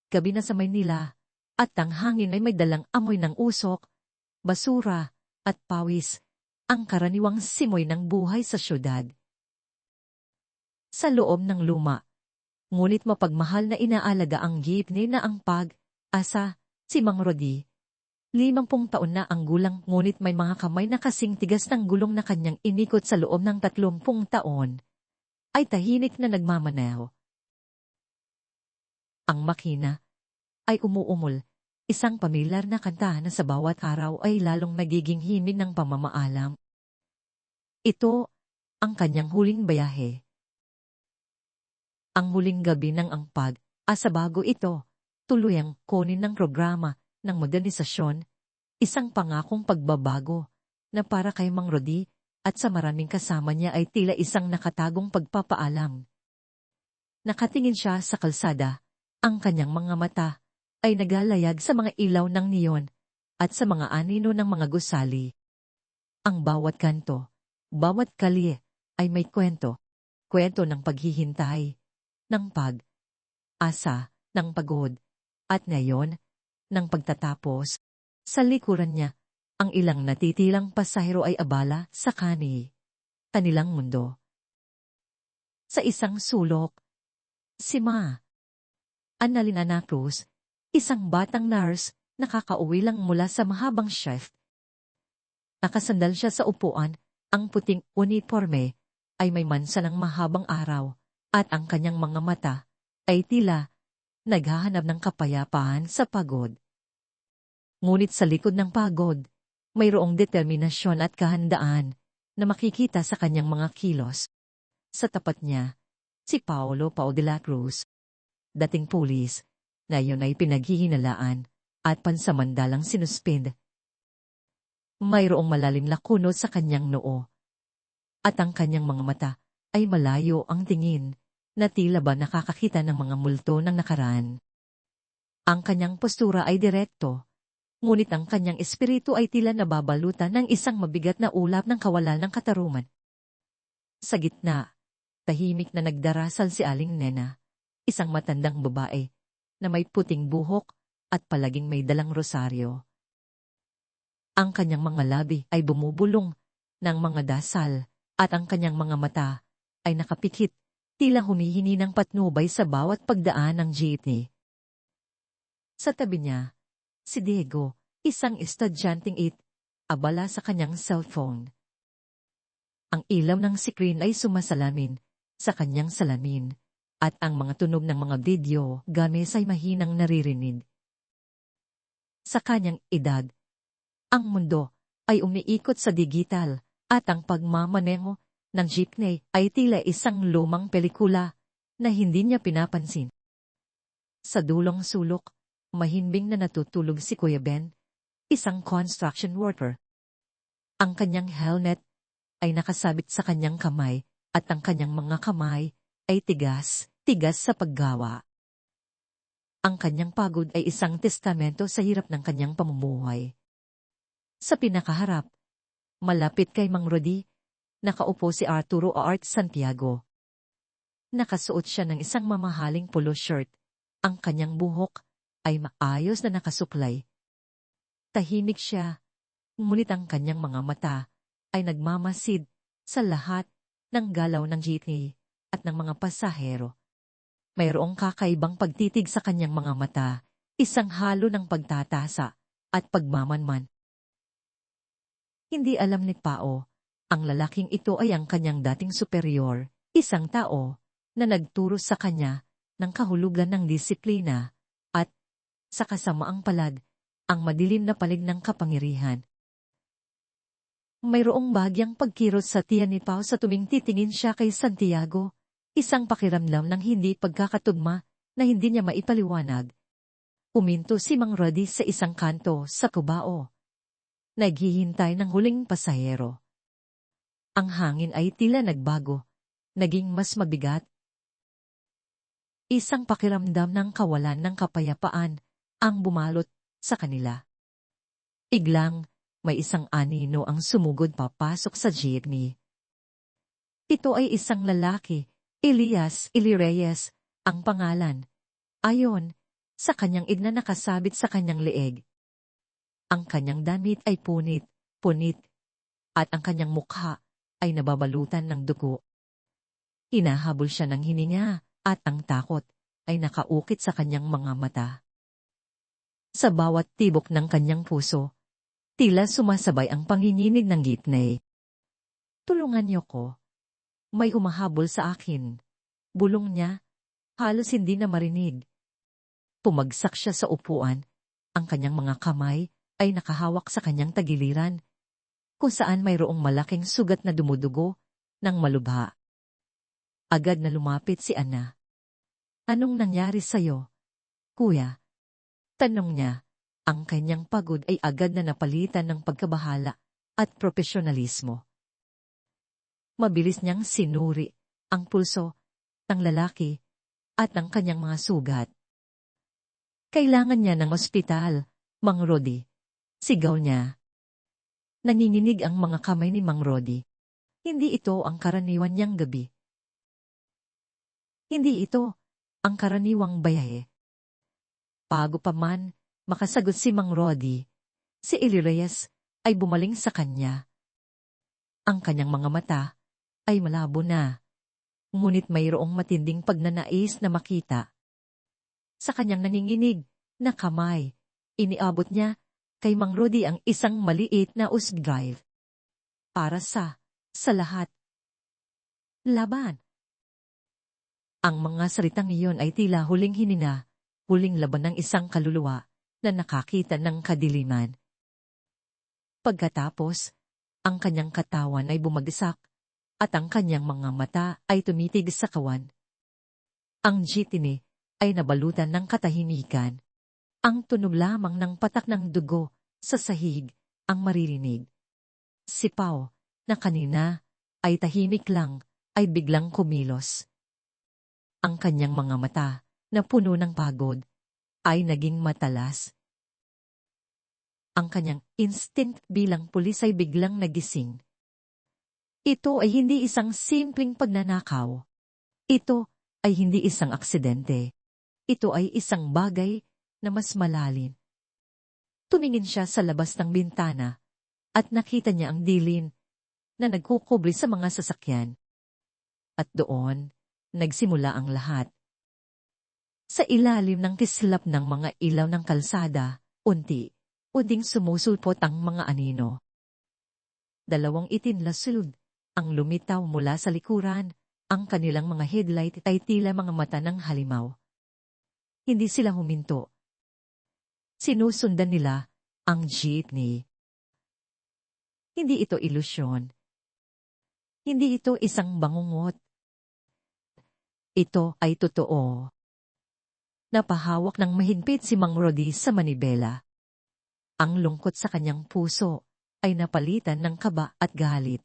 gabi na sa Maynila, at ang hangin ay may dalang amoy ng usok, basura, at pawis, ang karaniwang simoy ng buhay sa syudad. Sa loob ng luma, ngunit mapagmahal na inaalaga ang jeepney na ang pag-asa, si Mang Rodi. 50 taon na ang gulang ngunit may mga kamay na kasing tigas ng gulong na kanyang inikot sa loob ng 30 taon. Ay tahimik na nagmamaneho. Ang makina ay umuumol, isang pamilyar na kanta na sa bawat araw ay lalong nagiging himig ng pamamaalam. Ito ang kanyang huling bayahe. Ang huling gabi ng ang pag-asa bago ito, tuluyang kunin ng programa ng modernisasyon, isang pangakong pagbabago na para kay Mang Rodi at sa maraming kasama niya ay tila isang nakatagong pagpapaalam. Nakatingin siya sa kalsada, ang kanyang mga mata ay naglalayag sa mga ilaw ng neon at sa mga anino ng mga gusali. Ang bawat kanto, bawat kalye ay may kwento. Kwento ng paghihintay, ng pag-asa, ng pagod, at ngayon, ng pagtatapos. Sa likuran niya, ang ilang natitilang pasahero ay abala sa kanilang mundo. Sa isang sulok, si Ma Annalyn Ana Cruz, isang batang nurse, nakakauwi lang mula sa mahabang shift. Nakasandal siya sa upuan, ang puting uniforme ay may mansa ng mahabang araw, at ang kanyang mga mata ay tila naghahanap ng kapayapaan sa pagod. Ngunit sa likod ng pagod, mayroong determinasyon at kahandaan na makikita sa kanyang mga kilos. Sa tapat niya, si Paolo Pao de la Cruz, dating pulis, na iyon ay pinaghihinalaan at pansamandalang sinuspend. Mayroong malalim na kunot sa kanyang noo, at ang kanyang mga mata ay malayo ang tingin, na tila ba nakakakita ng mga multo ng nakaraan. Ang kanyang postura ay direkto, ngunit ang kanyang espiritu ay tila nababalutan ng isang mabigat na ulap ng kawalan ng katarungan. Sa gitna, tahimik na nagdarasal si Aling Nena, isang matandang babae na may puting buhok at palaging may dalang rosaryo. Ang kanyang mga labi ay bumubulong ng mga dasal at ang kanyang mga mata ay nakapikit, tila humihini ng patnubay sa bawat pagdaan ng jeepney. Sa tabi niya, si Diego, isang estudyanteng abala sa kanyang cellphone. Ang ilaw ng screen ay sumasalamin sa kanyang salamin, at ang mga tunog ng mga video games ay mahinang naririnig. Sa kanyang edad, ang mundo ay umiikot sa digital, at ang pagmamaneho ng jeepney ay tila isang lumang pelikula na hindi niya pinapansin. Sa dulong sulok, mahimbing na natutulog si Kuya Ben, isang construction worker. Ang kanyang helmet ay nakasabit sa kanyang kamay, at ang kanyang mga kamay ay tigas sa paggawa. Ang kanyang pagod ay isang testamento sa hirap ng kanyang pamumuhay. Sa pinakaharap, malapit kay Mang Rodi, nakaupo si Arturo Art Santiago. Nakasuot siya ng isang mamahaling polo shirt. Ang kanyang buhok ay maayos na nakasuklay. Tahimik siya, ngunit ang kanyang mga mata ay nagmamasid sa lahat ng galaw ng jeepney at ng mga pasahero. Mayroong kakaibang pagtitig sa kanyang mga mata, isang halo ng pagtatasa at pagmamanman. Hindi alam ni Pao, ang lalaking ito ay ang kanyang dating superior, isang tao na nagturo sa kanya ng kahulugan ng disiplina at, sa kasamaang palad, ang madilim na palig ng kapangyarihan. Mayroong bagyang pagkirot sa tiyan ni Pao sa tuwing titingin siya kay Santiago, isang pakiramdam ng hindi pagkakatugma na hindi niya maipaliwanag. Huminto si Mang Rodi sa isang kanto sa kubao. Naghihintay ng huling pasahero. Ang hangin ay tila nagbago, naging mas mabigat. Isang pakiramdam ng kawalan ng kapayapaan ang bumalot sa kanila. Biglang, may isang anino ang sumugod papasok sa jeepney. Ito ay isang lalaki, Elias Eli Reyes, ang pangalan. Ayon sa kanyang ig na nakasabit sa kanyang leeg. Ang kanyang damit ay punit, at ang kanyang mukha ay nababalutan ng dugo. Hinahabol siya ng hininga, at ang takot ay nakaukit sa kanyang mga mata. Sa bawat tibok ng kanyang puso, tila sumasabay ang panginginig ng gitnay. "Tulungan niyo ko. May humahabol sa akin." Bulong niya, halos hindi na marinig. Pumagsak siya sa upuan. Ang kanyang mga kamay ay nakahawak sa kanyang tagiliran, kung saan mayroong malaking sugat na dumudugo ng malubha. Agad na lumapit si Ana. "Anong nangyari sa'yo, kuya?" Tanong niya. Ang kanyang pagod ay agad na napalitan ng pagkabahala at profesionalismo. Mabilis niyang sinuri ang pulso ng lalaki at ng kanyang mga sugat. "Kailangan niya ng ospital, Mang Rodi," sigaw niya. Nanginginig ang mga kamay ni Mang Rodi. Hindi ito ang karaniwan niyang gabi. Hindi ito ang karaniwang bayahe. Bago pa man makasagot si Mang Rodi, si Eli Reyes ay bumaling sa kanya. Ang kanyang mga mata ay malabo na, ngunit mayroong matinding pagnanais na makita. Sa kanyang nanginginig na kamay, iniabot niya kay Mang Rodi ang isang maliit na USB drive. Para sa lahat. Laban. Ang mga salitang iyon ay tila huling hininga, huling laban ng isang kaluluwa na nakakita ng kadiliman. Pagkatapos, ang kanyang katawan ay bumagsak at ang kanyang mga mata ay tumitig sa kawan. Ang jitini ay nabalutan ng katahimikan. Ang tunog lamang ng patak ng dugo sa sahig ang maririnig. Si Pao, na kanina ay tahimik lang, ay biglang kumilos. Ang kanyang mga mata, na puno ng pagod, ay naging matalas. Ang kanyang instinct bilang pulis ay biglang nagising. Ito ay hindi isang simpleng pagnanakaw. Ito ay hindi isang aksidente. Ito ay isang bagay na mas malalim. Tumingin siya sa labas ng bintana at nakita niya ang dilim na nagkukubli sa mga sasakyan. At doon, nagsimula ang lahat. Sa ilalim ng kislap ng mga ilaw ng kalsada, unti-unting sumusulpot ang mga anino. Dalawang itim na sulod ang lumitaw mula sa likuran, ang kanilang mga headlight ay tila mga mata ng halimaw. Hindi sila huminto. Sinusundan nila ang jeepney. Hindi ito ilusyon. Hindi ito isang bangungot. Ito ay totoo. Napahawak ng mahigpit si Mang Rodi sa manibela. Ang lungkot sa kanyang puso ay napalitan ng kaba at galit.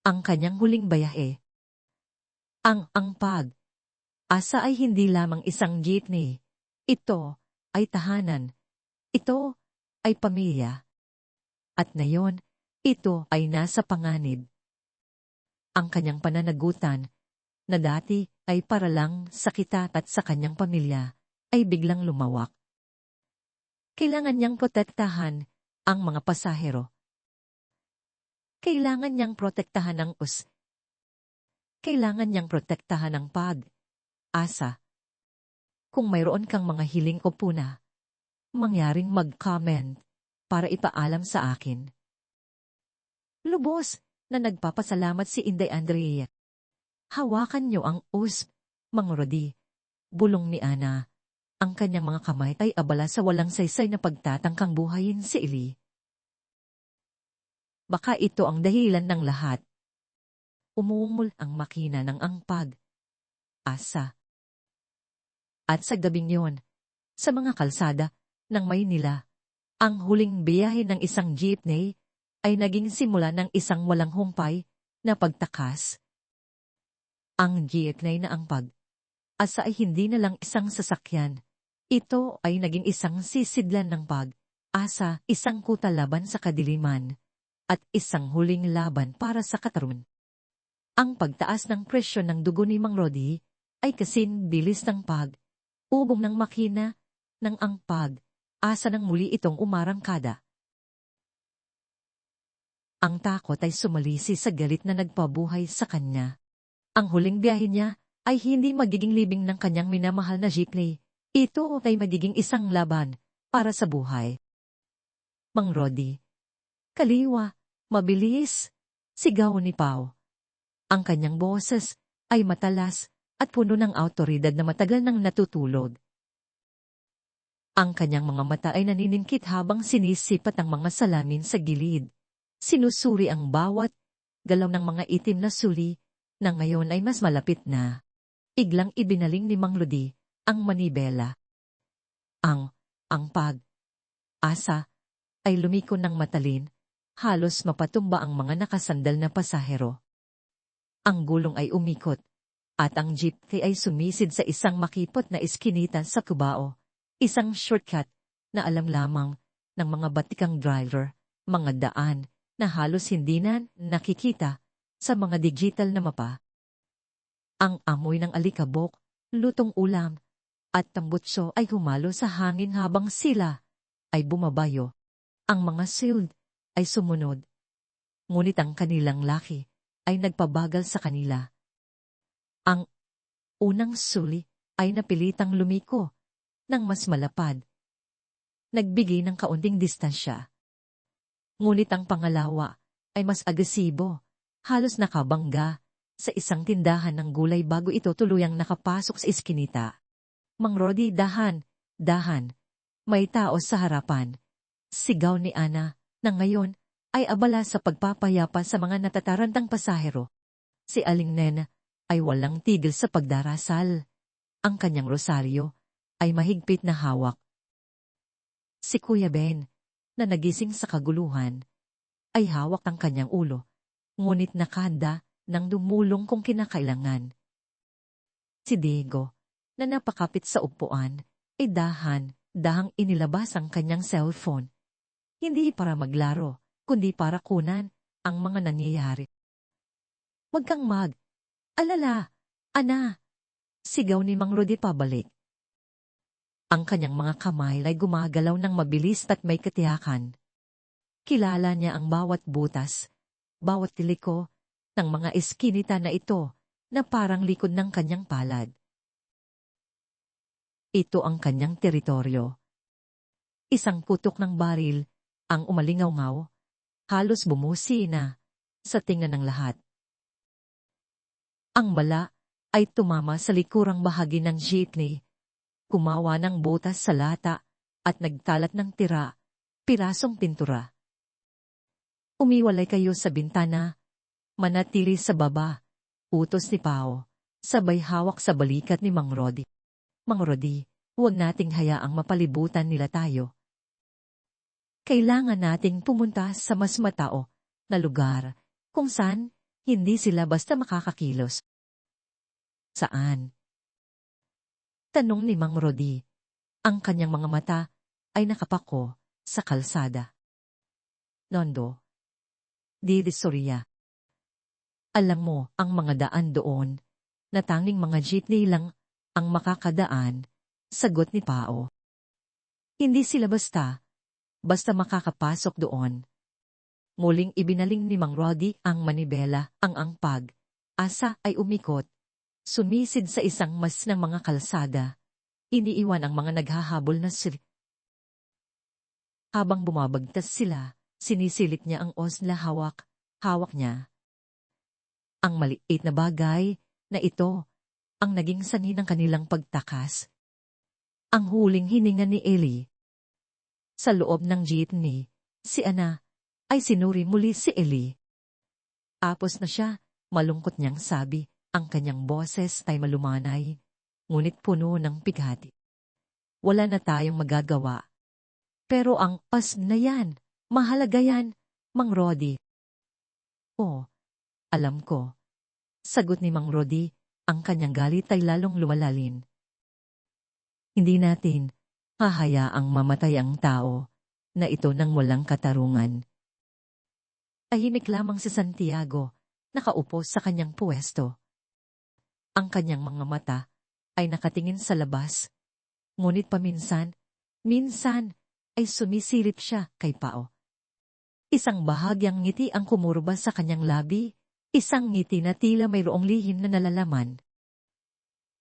Ang kanyang huling bayahe. Ang pag-asa ay hindi lamang isang jeepney. Ito ay tahanan. Ito ay pamilya. At ngayon, ito ay nasa panganib. Ang kanyang pananagutan, na dati ay para lang sa kita at sa kanyang pamilya, ay biglang lumawak. Kailangan niyang protektahan ang mga pasahero. Kailangan niyang protektahan ang Kailangan niyang protektahan ang pag-asa. Kung mayroon kang mga hiling o puna, mangyaring mag-comment para ipaalam sa akin. Lubos na nagpapasalamat si Inday Andrea. Hawakan niyo ang Mang Rodi. Bulong ni Ana. Ang kanyang mga kamay ay abala sa walang saysay na pagtatangkang buhayin si Eli. Baka ito ang dahilan ng lahat. Umungol ang makina ng ang pag-asa. At sa gabing yon, sa mga kalsada ng Maynila, ang huling biyahe ng isang jeepney ay naging simula ng isang walang humpay na pagtakas. Ang jeepney na ang pag-asa ay hindi na lang isang sasakyan. Ito ay naging isang sisidlan ng pag-asa, isang kuta laban sa kadiliman, at isang huling laban para sa katarungan. Ang pagtaas ng presyo ng dugo ni Mang Rodi ay kasing bilis ng pag-asa Ugong ng makina, ng angpag, asa nang muli itong umarangkada. Ang takot ay sumalisi sa galit na nagpabuhay sa kanya. Ang huling biyahe niya ay hindi magiging libing ng kanyang minamahal na jeepney. Ito ay magiging isang laban para sa buhay. Mang Rodi, kaliwa, mabilis, sigaw ni Pao. Ang kanyang boses ay matalas at puno ng awtoridad na matagal nang natutulog. Ang kanyang mga mata ay naniningkit habang sinisipat ang mga salamin sa gilid. Sinusuri ang bawat galaw ng mga itim na suli na ngayon ay mas malapit na. Iglang ibinaling ni Mang Rodi ang manibela. Ang pag-asa ay lumiko ng matalin, halos mapatumba ang mga nakasandal na pasahero. Ang gulong ay umikot, at ang jeep ay sumisid sa isang makipot na iskinita sa Cubao, isang shortcut na alam lamang ng mga batikang driver, mga daan na halos hindi na nakikita sa mga digital na mapa. Ang amoy ng alikabok, lutong ulam, at tambutso ay humalo sa hangin habang sila ay bumabayo. Ang mga shield ay sumunod. Ngunit ang kanilang laki ay nagpabagal sa kanila. Ang unang suli ay napilitang lumiko ng mas malapad. Nagbigay ng kaunting distansya. Ngunit ang pangalawa ay mas agresibo, halos nakabangga sa isang tindahan ng gulay bago ito tuluyang nakapasok sa iskinita. Mang Rodi, dahan, dahan. May tao sa harapan. Sigaw ni Ana, na ngayon ay abala sa pagpapayapa sa mga natatarantang pasahero. Si Aling Nena ay walang tigil sa pagdarasal. Ang kanyang rosaryo ay mahigpit na hawak. Si Kuya Ben, na nagising sa kaguluhan, ay hawak ang kanyang ulo, ngunit nakahanda nang dumulong kung kinakailangan. Si Diego, na napakapit sa upuan, ay dahang inilabas ang kanyang cellphone. Hindi para maglaro, kundi para kunan ang mga nangyayari. "Wag kang alala, Ana!" Sigaw ni Mang Rodi pabalik. Ang kanyang mga kamay ay gumagalaw ng mabilis at may katiyakan. Kilala niya ang bawat butas, bawat tiliko ng mga eskinita na ito na parang likod ng kanyang palad. Ito ang kanyang teritoryo. Isang putok ng baril ang umalingaw-ngaw, halos bumusi na sa tingnan ng lahat. Ang bala ay tumama sa likurang bahagi ng jeepney, kumawa ng butas sa lata at nagtalat ng pirasong pintura. "Umiwalay kayo sa bintana, manatili sa baba," utos ni Pao, sabay hawak sa balikat ni Mang Rodi. "Mang Rodi, huwag nating hayaang mapalibutan nila tayo. Kailangan nating pumunta sa mas matao na lugar kung saan hindi sila basta makakakilos." "Saan?" tanong ni Mang Rodi. Ang kanyang mga mata ay nakapako sa kalsada. "Nondo, di Soria. Alam mo ang mga daan doon na tanging mga jeepney lang ang makakadaan," sagot ni Pao. "Hindi sila basta makakapasok doon." Muling ibinaling ni Mang Rodi ang manibela, ang pag-asa ay umikot, sumisid sa isang mas ng mga kalsada. Iniiwan ang mga naghahabol na Habang bumabagtas sila, sinisilip niya ang osla hawak niya. Ang maliit na bagay na ito ang naging sanhi ng kanilang pagtakas. Ang huling hininga ni Ellie. Sa loob ng jeepney, si Ana ay sinuri muli si Ellie. "Apos na siya," malungkot niyang sabi, ang kanyang boses ay malumanay, ngunit puno ng pighati. "Wala na tayong magagawa. Pero ang na yan, mahalaga yan, Mang Rodi." "Oh, alam ko," sagot ni Mang Rodi, ang kanyang galit ay lalong lumalalim. "Hindi natin hahayaang mamatay ang tao na ito nang walang katarungan." Tahimik lamang si Santiago, nakaupo sa kanyang puwesto. Ang kanyang mga mata ay nakatingin sa labas, Ngunit minsan ay sumisilip siya kay Pao. Isang bahagyang ngiti ang kumurba sa kanyang labi, isang ngiti na tila mayroong lihim na nalalaman.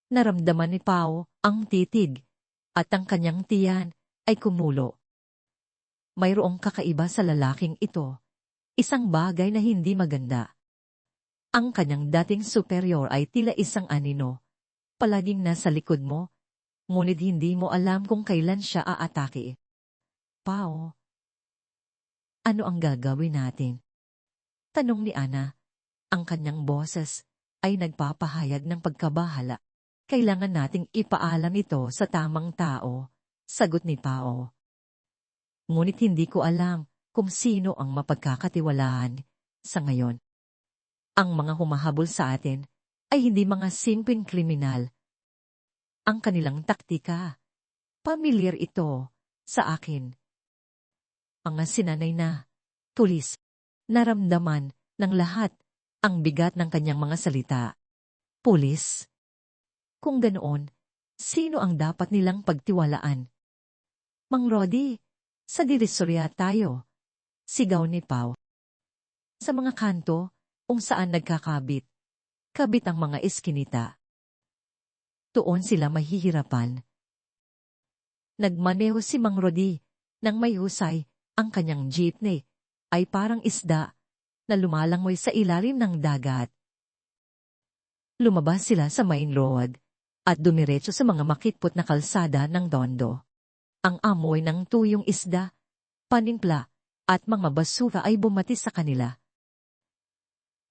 Naramdaman ni Pao ang titig, at ang kanyang tiyan ay kumulo. Mayroong kakaiba sa lalaking ito, isang bagay na hindi maganda. Ang kanyang dating superior ay tila isang anino, palaging nasa likod mo, ngunit hindi mo alam kung kailan siya aatake. Pao, ano ang gagawin natin? Tanong ni Ana. Ang kanyang boses ay nagpapahayag ng pagkabahala. Kailangan nating ipaalam ito sa tamang tao, sagot ni Pao. Ngunit hindi ko alam kung sino ang mapagkakatiwalaan sa ngayon. Ang mga humahabol sa atin ay hindi mga simpleng kriminal. Ang kanilang taktika, pamilyar ito sa akin. Mga sinanay na, tulis, naramdaman ng lahat ang bigat ng kanyang mga salita. Pulis? Kung ganoon, sino ang dapat nilang pagtiwalaan? Mang Rodi, sa Divisoria tayo, sigaw ni Pao. Sa mga kanto, kung saan kabit ang mga eskinita. Tuon sila mahihirapan. Nagmaneho si Mang Rodi nang may husay, ang kanyang jeepney ay parang isda na lumalangoy sa ilalim ng dagat. Lumabas sila sa main road at dumiretso sa mga makitpot na kalsada ng Tondo. Ang amoy ng tuyong isda, panimpla, at mga basura ay bumati sa kanila.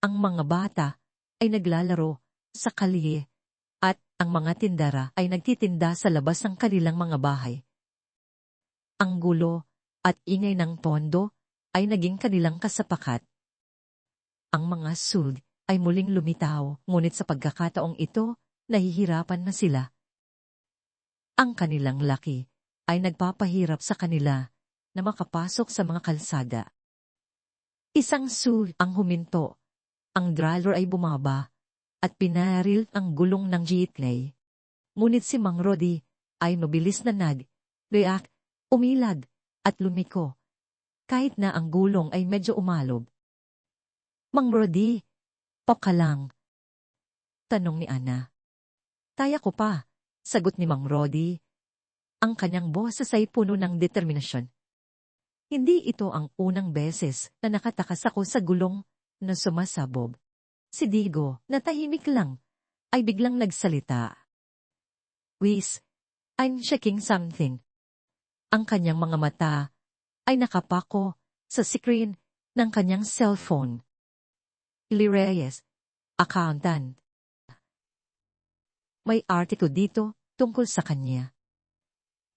Ang mga bata ay naglalaro sa kalye at ang mga tindera ay nagtitinda sa labas ng kanilang mga bahay. Ang gulo at ingay ng Tondo ay naging kanilang kasapakat. Ang mga sud ay muling lumitaw, ngunit sa pagkakataong ito, nahihirapan na sila. Ang kanilang laki ay nagpapahirap sa kanila na makapasok sa mga kalsada. Isang sud ang huminto, ang driver ay bumaba, at pinaril ang gulong ng jeepney. Ngunit si Mang Rodi ay mabilis na nag-react, umilag, at lumiko, kahit na ang gulong ay medyo umalog. Mang Rodi, ka lang? Tanong ni Ana. Taya ko pa, sagot ni Mang Rodi. Ang kanyang boses ay puno ng determinasyon. Hindi ito ang unang beses na nakatakas ako sa gulong na sumasabog. Si Digo, na tahimik lang, ay biglang nagsalita. Whis, I'm checking something. Ang kanyang mga mata ay nakapako sa screen ng kanyang cellphone. Lee Reyes, accountant. May article dito tungkol sa kanya.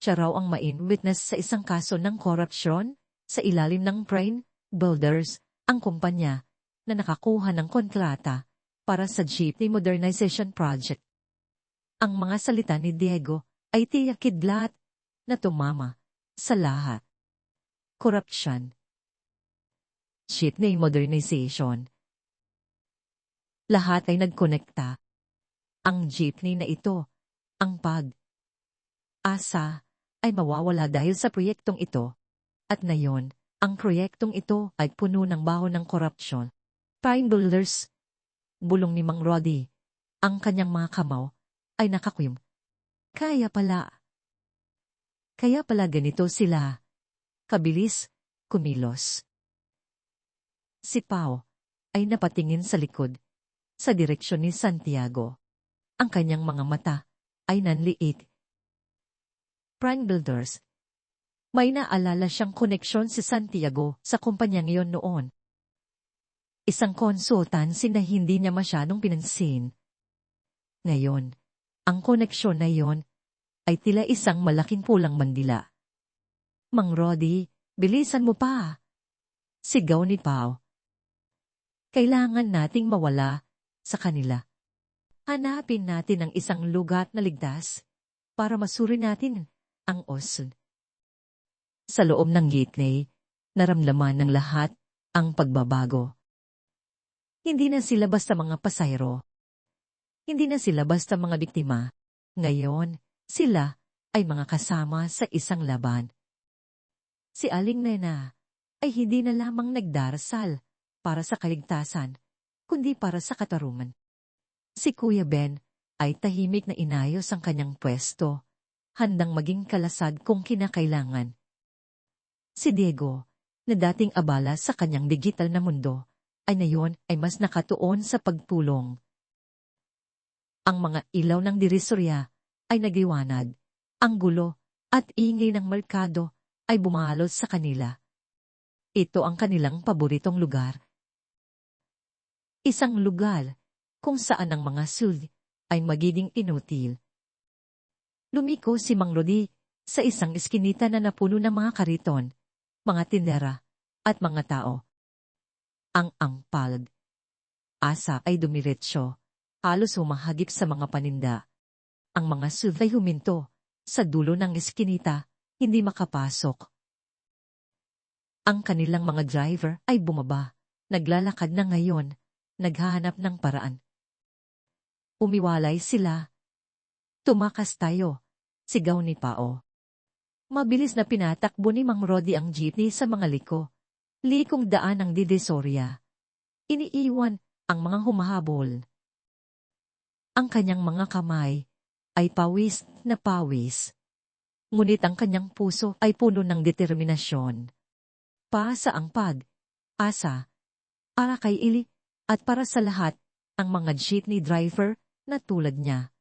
Siya raw ang main witness sa isang kaso ng korupsyon sa ilalim ng Prime Builders, ang kumpanya na nakakuha ng kontrata para sa jeepney modernization project. Ang mga salita ni Diego ay tiyak kidlat na tumama sa lahat. Korupsyon. Jeepney modernization. Lahat ay nagkonekta. Ang jeepney na ito, ang pag-asa, ay mawawala dahil sa proyektong ito. At ngayon, ang proyektong ito ay puno ng baho ng korupsyon. Prime Builders, bulong ni Mang Rodi, ang kanyang mga kamaw ay nakakuyom. Kaya pala ganito sila. Kabilis, kumilos. Si Pao ay napatingin sa likod, sa direksyon ni Santiago. Ang kanyang mga mata ay nanliit. Prime Builders. May naalala siyang koneksyon si Santiago sa kumpanyang iyon noon. Isang konsultancy na hindi niya masyadong pinansin. Ngayon, ang koneksyon na iyon ay tila isang malaking pulang mandila. Mang Rodi, bilisan mo pa! Sigaw ni Pao. Kailangan nating mawala sa kanila. Hanapin natin ang isang lugar na ligtas para masuri natin ang osod. Sa loob ng jeepney, naramdaman ng lahat ang pagbabago. Hindi na sila basta mga pasahero. Hindi na sila basta mga biktima. Ngayon, sila ay mga kasama sa isang laban. Si Aling Nena ay hindi na lamang nagdarasal para sa kaligtasan, kundi para sa katarungan. Si Kuya Ben ay tahimik na inayos ang kanyang pwesto, handang maging kalasag kung kinakailangan. Si Diego, na dating abala sa kanyang digital na mundo, ay ngayon ay mas nakatuon sa pagtulong. Ang mga ilaw ng dirisorya ay nagliwanag, ang gulo at ingay ng merkado ay bumalos sa kanila. Ito ang kanilang paboritong lugar. Isang lugar kung saan ang mga sud ay magiging inutil. Lumiko si Mang Rodi sa isang iskinita na napuno ng mga kariton, mga tindera, at mga tao. Ang angpal. Asa ay dumiretso, halos humahagip sa mga paninda. Ang mga sud ay huminto, sa dulo ng iskinita, hindi makapasok. Ang kanilang mga driver ay bumaba, naglalakad na ngayon, naghahanap ng paraan. Umiwalay sila. Tumakas tayo, sigaw ni Pao. Mabilis na pinatakbo ni Mang Rodi ang jeepney sa mga likong daan ng Divisoria. Iniiwan ang mga humahabol. Ang kanyang mga kamay ay pawis na pawis. Ngunit ang kanyang puso ay puno ng determinasyon. Paasa ang asa, para kay Ili, at para sa lahat, ang mga jeepney driver na tulad niya.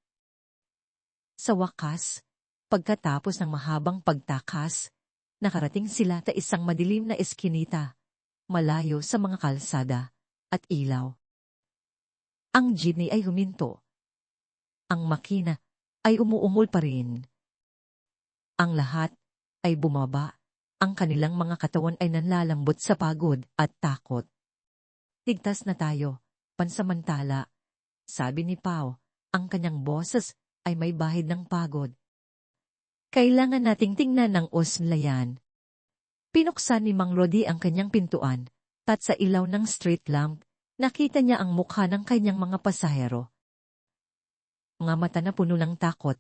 Sa wakas, pagkatapos ng mahabang pagtakas, nakarating sila sa isang madilim na eskinita, malayo sa mga kalsada at ilaw. Ang jeepney ay huminto. Ang makina ay umuungol pa rin. Ang lahat ay bumaba. Ang kanilang mga katawan ay nanlalambot sa pagod at takot. Ligtas na tayo, pansamantala. Sabi ni Pao, ang kanyang boses ay may bahid ng pagod. Kailangan nating tingnan ng uslayan. Pinuksan ni Mang Rodi ang kanyang pintuan, at sa ilaw ng street lamp, nakita niya ang mukha ng kanyang mga pasahero. Mga mata na puno ng takot,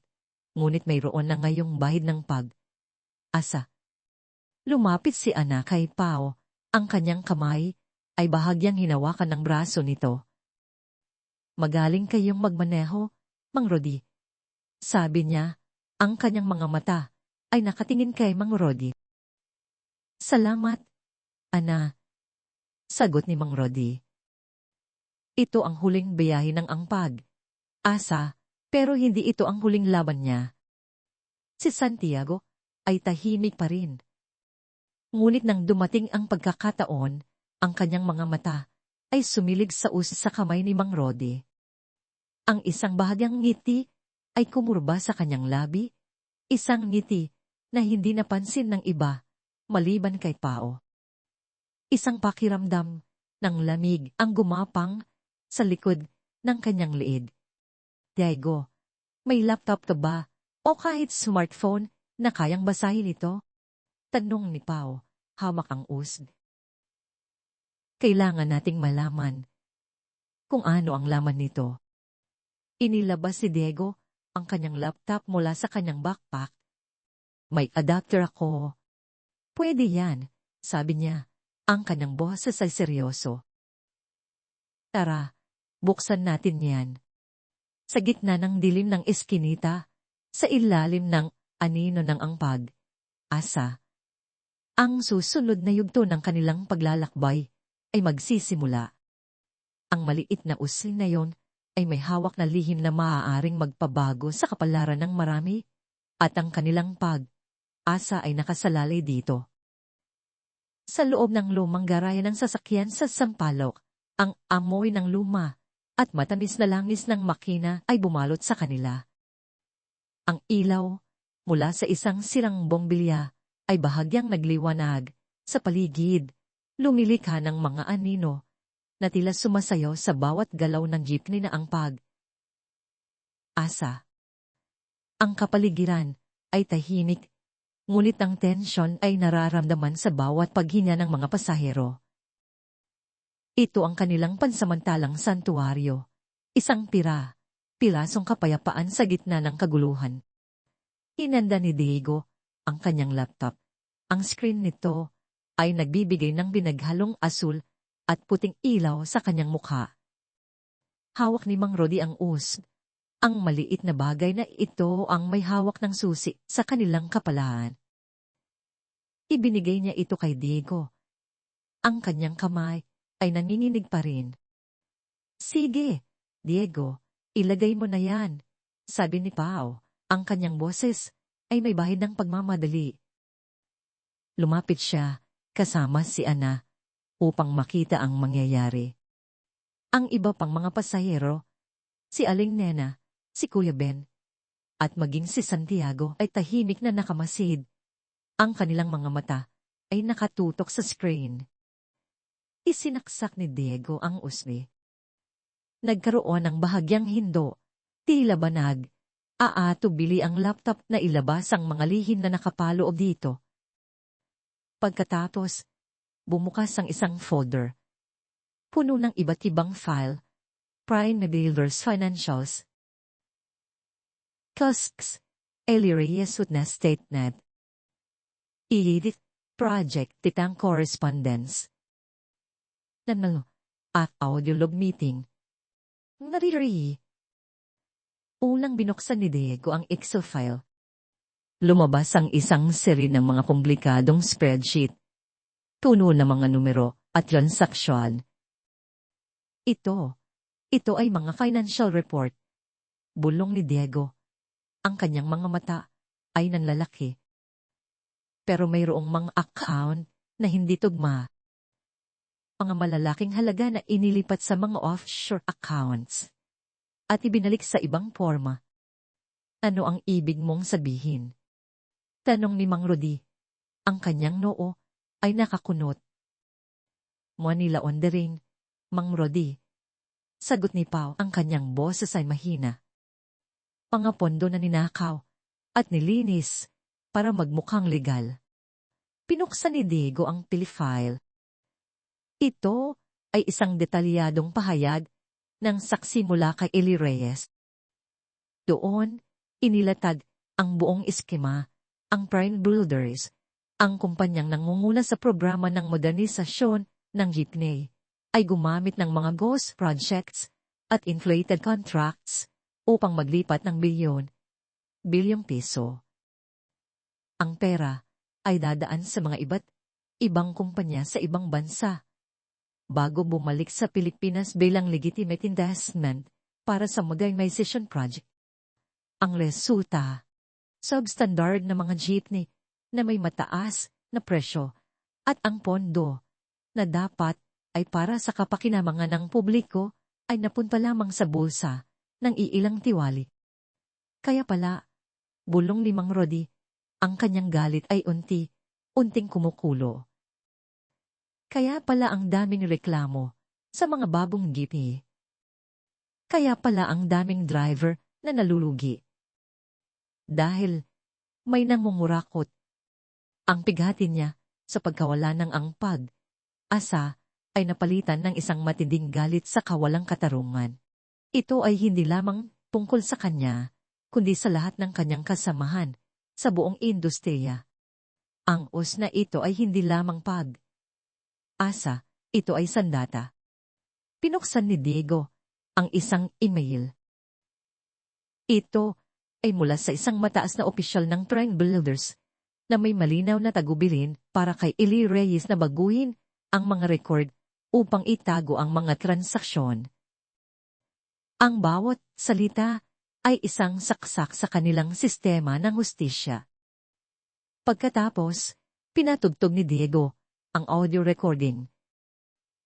ngunit mayroon na ngayong bahid ng asa. Lumapit si Ana kay Pao, ang kanyang kamay ay bahagyang hinawakan ng braso nito. Magaling kayong magmaneho, Mang Rodi. Sabi niya, ang kanyang mga mata ay nakatingin kay Mang Rodi. Salamat, Ana. Sagot ni Mang Rodi. Ito ang huling biyahe ng asa, pero hindi ito ang huling laban niya. Si Santiago ay tahimik pa rin. Ngunit nang dumating ang pagkakataon, ang kanyang mga mata ay sumilig sa sa kamay ni Mang Rodi. Ang isang bahagyang ngiti ay kumurba sa kanyang labi, isang ngiti na hindi napansin ng iba, maliban kay Pao. Isang pakiramdam ng lamig ang gumapang sa likod ng kanyang liid. Diego, may laptop to ba o kahit smartphone na kayang basahin ito? Tanong ni Pao, hamak ang usg. Kailangan nating malaman kung ano ang laman nito. Inilabas si Diego ang kanyang laptop mula sa kanyang backpack. May adapter ako. Pwede yan, sabi niya. Ang kanyang boses ay seryoso. Tara, buksan natin yan. Sa gitna ng dilim ng eskinita, sa ilalim ng anino ng asa, ang susunod na yugto ng kanilang paglalakbay ay magsisimula. Ang maliit na usil na yon ay may hawak na lihim na maaaring magpabago sa kapalaran ng marami, at ang kanilang asa ay nakasalalay dito. Sa loob ng lumang garayan ng sasakyan sa Sampaloc, ang amoy ng luma at matamis na langis ng makina ay bumalot sa kanila. Ang ilaw mula sa isang sirang bombilya ay bahagyang nagliwanag sa paligid, lumilikha ng mga anino na tila sumasayaw sa bawat galaw ng jeepney na ang asa. Ang kapaligiran ay tahimik, ngunit ang tensyon ay nararamdaman sa bawat paghinga ng mga pasahero. Ito ang kanilang pansamantalang santuaryo, isang pirasong kapayapaan sa gitna ng kaguluhan. Hinanda ni Diego ang kanyang laptop. Ang screen nito ay nagbibigay ng binaghalong asul at puting ilaw sa kanyang mukha. Hawak ni Mang Rodi ang USB. Ang maliit na bagay na ito ang may hawak ng susi sa kanilang kapalaran. Ibinigay niya ito kay Diego. Ang kanyang kamay ay nanginginig pa rin. Sige, Diego, ilagay mo na yan, sabi ni Pao. Ang kanyang boses ay may bahid ng pagmamadali. Lumapit siya kasama si Ana upang makita ang mangyayari. Ang iba pang mga pasahero, si Aling Nena, si Kuya Ben, at maging si Santiago ay tahimik na nakamasid. Ang kanilang mga mata ay nakatutok sa screen. Isinaksak ni Diego ang usli. Nagkaroon ng bahagyang hindo, tila banag. Tubili ang laptop na ilabas ang mga lihim na nakapaloob dito. Pagkatapos, bumukas ang isang folder. Puno ng iba't ibang file, Prime Builders Financials, Cuscs, Eli Reyes Witness Statement, Edit, Project Titang Correspondence, Nanalo, at Audio Log Meeting. Nariri. Unang binuksan ni Diego ang Excel file. Lumabas ang isang seri ng mga komplikadong spreadsheet. Puno ng mga numero at transaksyon. Ito ay mga financial report. Bulong ni Diego. Ang kanyang mga mata ay nanlalaki. Pero mayroong mga account na hindi tugma. Mga malalaking halaga na inilipat sa mga offshore accounts at ibinalik sa ibang forma. Ano ang ibig mong sabihin? Tanong ni Mang Rodi. Ang kanyang noo ay nakakunot. Money laundering, Mang Rodi. Sagot ni Pao, ang kanyang boses ay mahina. Mga pondo na ninakaw at nilinis para magmukhang legal. Pinuksan ni Diego ang file. Ito ay isang detalyadong pahayag ng saksi mula kay Eli Reyes. Doon, inilatag ang buong eskema, ang Prime Builders, ang kumpanyang nangunguna sa programa ng modernisasyon ng jeepney, ay gumamit ng mga ghost projects at inflated contracts upang maglipat ng bilyong piso. Ang pera ay dadaan sa mga iba't ibang kumpanya sa ibang bansa bago bumalik sa Pilipinas bilang legitimate investment para sa modernization project. Ang resulta, substandard na mga jeepney na may mataas na presyo at ang pondo na dapat ay para sa kapakinabangan ng publiko ay napunta lamang sa bulsa ng iilang tiwali. Kaya pala, bulong ni Mang Rodi, ang kanyang galit ay unting kumukulo. Kaya pala ang daming reklamo sa mga bagong jeepney. Kaya pala ang daming driver na nalulugi. Dahil may nangungurakot. Ang pighati niya sa pagkawala ng ang pag-asa ay napalitan ng isang matinding galit sa kawalang katarungan. Ito ay hindi lamang tungkol sa kanya, kundi sa lahat ng kanyang kasamahan sa buong industriya. Ang na ito ay hindi lamang asa, ito ay sandata. Pinuksan ni Diego ang isang email. Ito ay mula sa isang mataas na opisyal ng Prime Builders na may malinaw na tagubilin para kay Eli Reyes na baguhin ang mga record upang itago ang mga transaksyon. Ang bawat salita ay isang saksak sa kanilang sistema ng hustisya. Pagkatapos, pinatugtog ni Diego ang audio recording.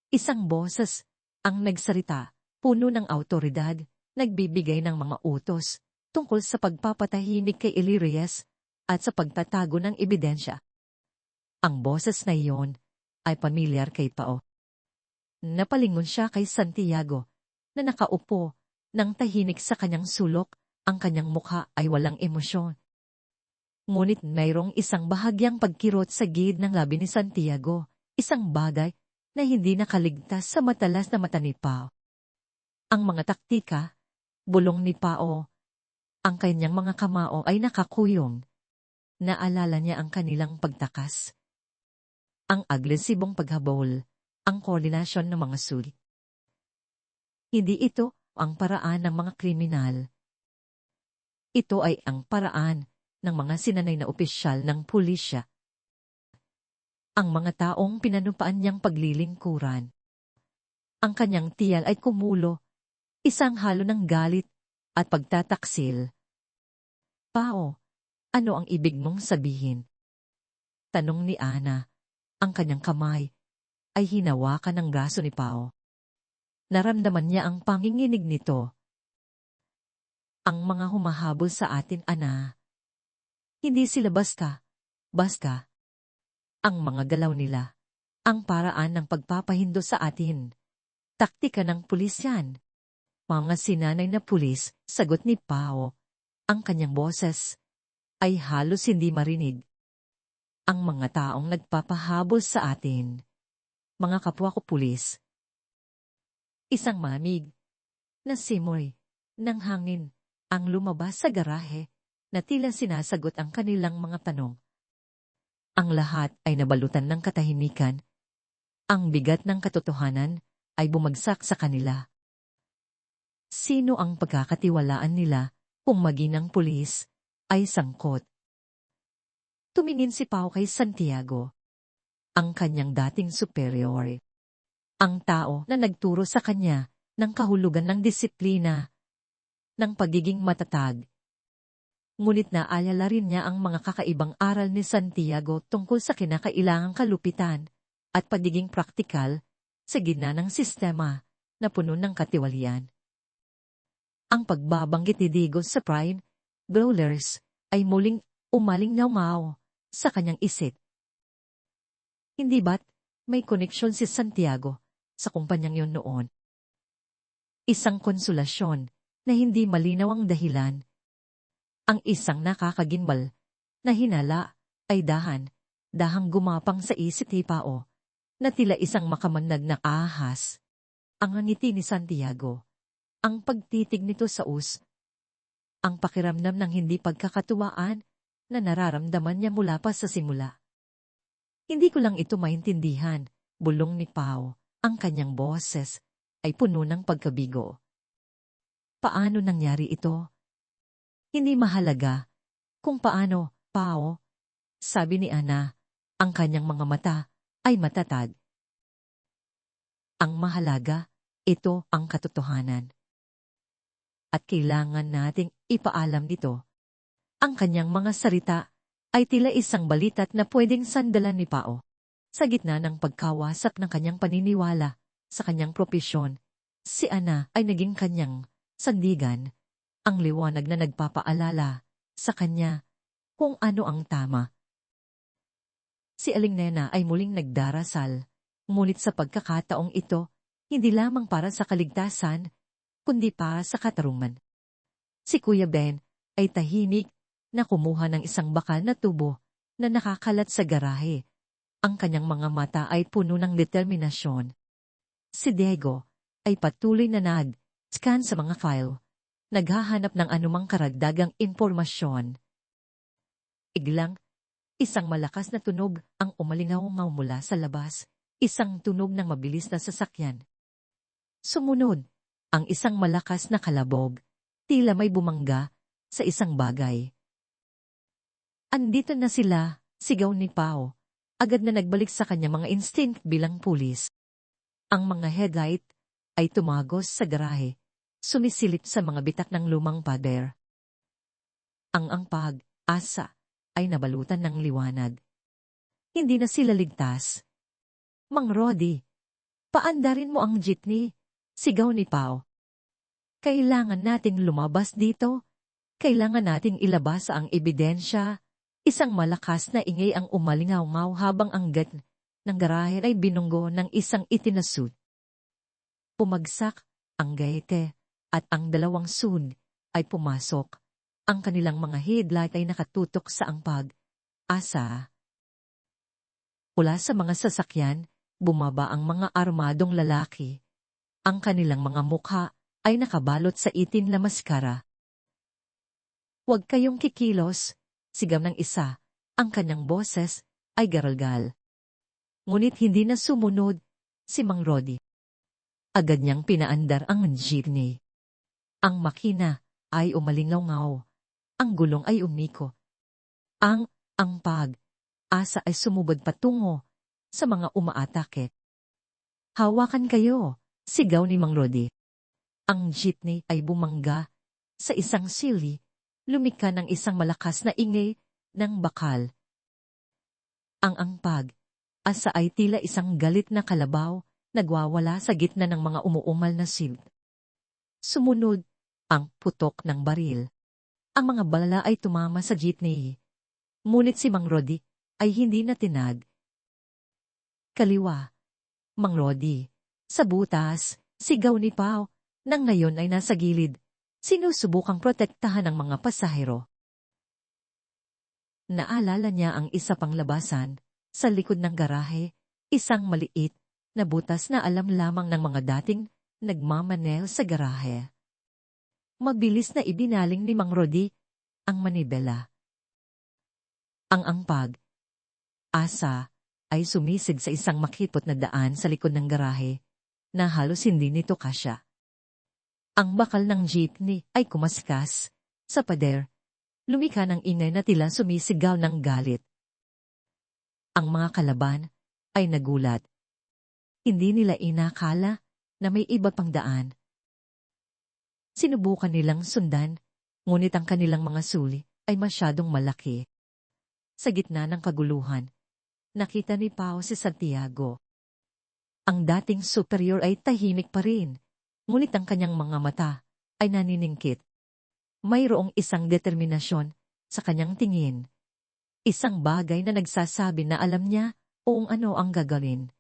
Isang boses ang nagsalita, puno ng awtoridad, nagbibigay ng mga utos tungkol sa pagpapatahimik kay Eli Reyes at sa pagtatago ng ebidensya. Ang boses na iyon ay pamilyar kay Pao. Napalingon siya kay Santiago na nakaupo ng tahimik sa kanyang sulok, ang kanyang mukha ay walang emosyon. Ngunit mayroong isang bahagyang pagkirot sa gilid ng labi ni Santiago, isang bagay na hindi nakaligtas sa matalas na mata ni Pao. Ang mga taktika, bulong ni Pao, Ang kanyang mga kamao ay nakakuyong. Naalala niya ang kanilang pagtakas. Ang agresibong paghabol, ang koordinasyon ng mga sulit. Hindi ito ang paraan ng mga kriminal. Ito ay ang paraan ng mga sinanay na opisyal ng pulisya. Ang mga taong pinanupaan niyang paglilingkuran. Ang kanyang tiyal ay kumulo, isang halo ng galit at pagtataksil. Pao, ano ang ibig mong sabihin? Tanong ni Ana. Ang kanyang kamay ay hinawakan ng braso ni Pao. Naramdaman niya ang panginginig nito. Ang mga humahabol sa atin, Ana. Hindi sila basta. Ang mga galaw nila. Ang paraan ng pagpapahindo sa atin. Taktika ng pulis yan. Mga sinanay na pulis, sagot ni Pao. Ang kanyang boses ay halos hindi marinig. Ang mga taong nagpapahabol sa atin. Mga kapwa ko pulis. Isang mamig na simoy ng hangin ang lumabas sa garahe na tila sinasagot ang kanilang mga tanong. Ang lahat ay nabalutan ng katahimikan. Ang bigat ng katotohanan ay bumagsak sa kanila. Sino ang pagkakatiwalaan nila kung maging ang pulis ay sangkot? Tumingin si Pao kay Santiago, ang kanyang dating superior. Ang tao na nagturo sa kanya ng kahulugan ng disiplina, ng pagiging matatag. Ngunit naalala rin niya ang mga kakaibang aral ni Santiago tungkol sa kinakailangang kalupitan at pagiging praktikal sa gitna ng sistema na puno ng katiwalian. Ang pagbabanggit ni Diego sa Prime Brawlers ay muling umaling-ngaw sa kanyang isip. Hindi ba't may koneksyon si Santiago sa kumpanyang yon noon? Isang konsolasyon na hindi malinaw ang dahilan. Ang isang nakakagimbal na hinala ay dahang gumapang sa isip ni Pao na tila isang makamandag na ahas. Ang ngiti ni Santiago, ang pagtitig nito sa ang pakiramdam ng hindi pagkakatuwaan na nararamdaman niya mula pa sa simula. Hindi ko lang ito maintindihan, bulong ni Pao, ang kanyang boses ay puno ng pagkabigo. Paano nangyari ito? Hindi mahalaga kung paano, Pao, sabi ni Ana, ang kanyang mga mata ay matatag. Ang mahalaga, ito ang katotohanan. At kailangan nating ipaalam dito. Ang kanyang mga salita ay tila isang balitat na pwedeng sandalan ni Pao. Sa gitna ng pagkawasak ng kanyang paniniwala sa kanyang propesyon, si Ana ay naging kanyang sandigan, ang liwanag na nagpapaalala sa kanya kung ano ang tama. Si Aling Nena ay muling nagdarasal, ngunit sa pagkakataong ito, hindi lamang para sa kaligtasan, kundi para sa katarungan. Si Kuya Ben ay tahimik na kumuha ng isang bakal na tubo na nakakalat sa garahe. Ang kanyang mga mata ay puno ng determinasyon. Si Diego ay patuloy na nag-scan sa mga file, naghahanap ng anumang karagdagang impormasyon. Biglang, isang malakas na tunog ang umalingaw-ngaw mula sa labas, isang tunog ng mabilis na sasakyan. Sumunod, ang isang malakas na kalabog, tila may bumangga sa isang bagay. Andito na sila, sigaw ni Pao. Agad na nagbalik sa kanya mga instinct bilang pulis. Ang mga headlight ay tumagos sa garahe, sumisilip sa mga bitak ng lumang pader. Ang pag-asa ay nabalutan ng liwanag. Hindi na sila ligtas. Mang Rodi, paandarin mo ang jeepney, sigaw ni Pao. Kailangan nating lumabas dito. Kailangan nating ilabas ang ebidensya. Isang malakas na ingay ang umalingaw-ngaw habang ang gat ng garahe ay binunggo ng isang itinasud. Pumagsak ang gaite at ang dalawang sud ay pumasok. Ang kanilang mga headlight ay nakatutok sa ang pag-asa. Mula sa mga sasakyan, bumaba ang mga armadong lalaki. Ang kanilang mga mukha ay nakabalot sa itim na maskara. Huwag kayong kikilos, sigaw ng isa, ang kanyang boses ay garalgal. Ngunit hindi na sumunod si Mang Rodi. Agad niyang pinaandar ang jeepney. Ang makina ay umalingaw-ngaw. Ang gulong ay umiko. Ang pag-asa ay sumubad patungo sa mga umaatake. Hawakan kayo, sigaw ni Mang Rodi. Ang jeepney ay bumangga sa isang sili, lumika ng isang malakas na ingay ng bakal. Ang pag-asa ay tila isang galit na kalabaw, nagwawala sa gitna ng mga umuumal na silt. Sumunod ang putok ng baril. Ang mga bala ay tumama sa jeepney. Ngunit si Mang Rodi ay hindi natinag. Kaliwa, Mang Rodi. Sa butas, sigaw ni Pao, nang ngayon ay nasa gilid. Sinusubukang protektahan ang mga pasahero. Naalala niya ang isa pang labasan, sa likod ng garahe, isang maliit na butas na alam lamang ng mga dating nagmamanel sa garahe. Mabilis na ibinaling ni Mang Rodi ang manibela. Ang pag-asa ay sumisid sa isang makipot na daan sa likod ng garahe na halos hindi nito kasya. Ang bakal ng jeepney ay kumaskas sa pader. Lumika ng ingay na tila sumisigaw ng galit. Ang mga kalaban ay nagulat. Hindi nila inakala na may iba pang daan. Sinubukan nilang sundan, ngunit ang kanilang mga suli ay masyadong malaki. Sa gitna ng kaguluhan, nakita ni Pao si Santiago. Ang dating superior ay tahimik pa rin, ngunit ang kanyang mga mata ay naniningkit. Mayroong isang determinasyon sa kanyang tingin. Isang bagay na nagsasabi na alam niya kung ano ang gagawin.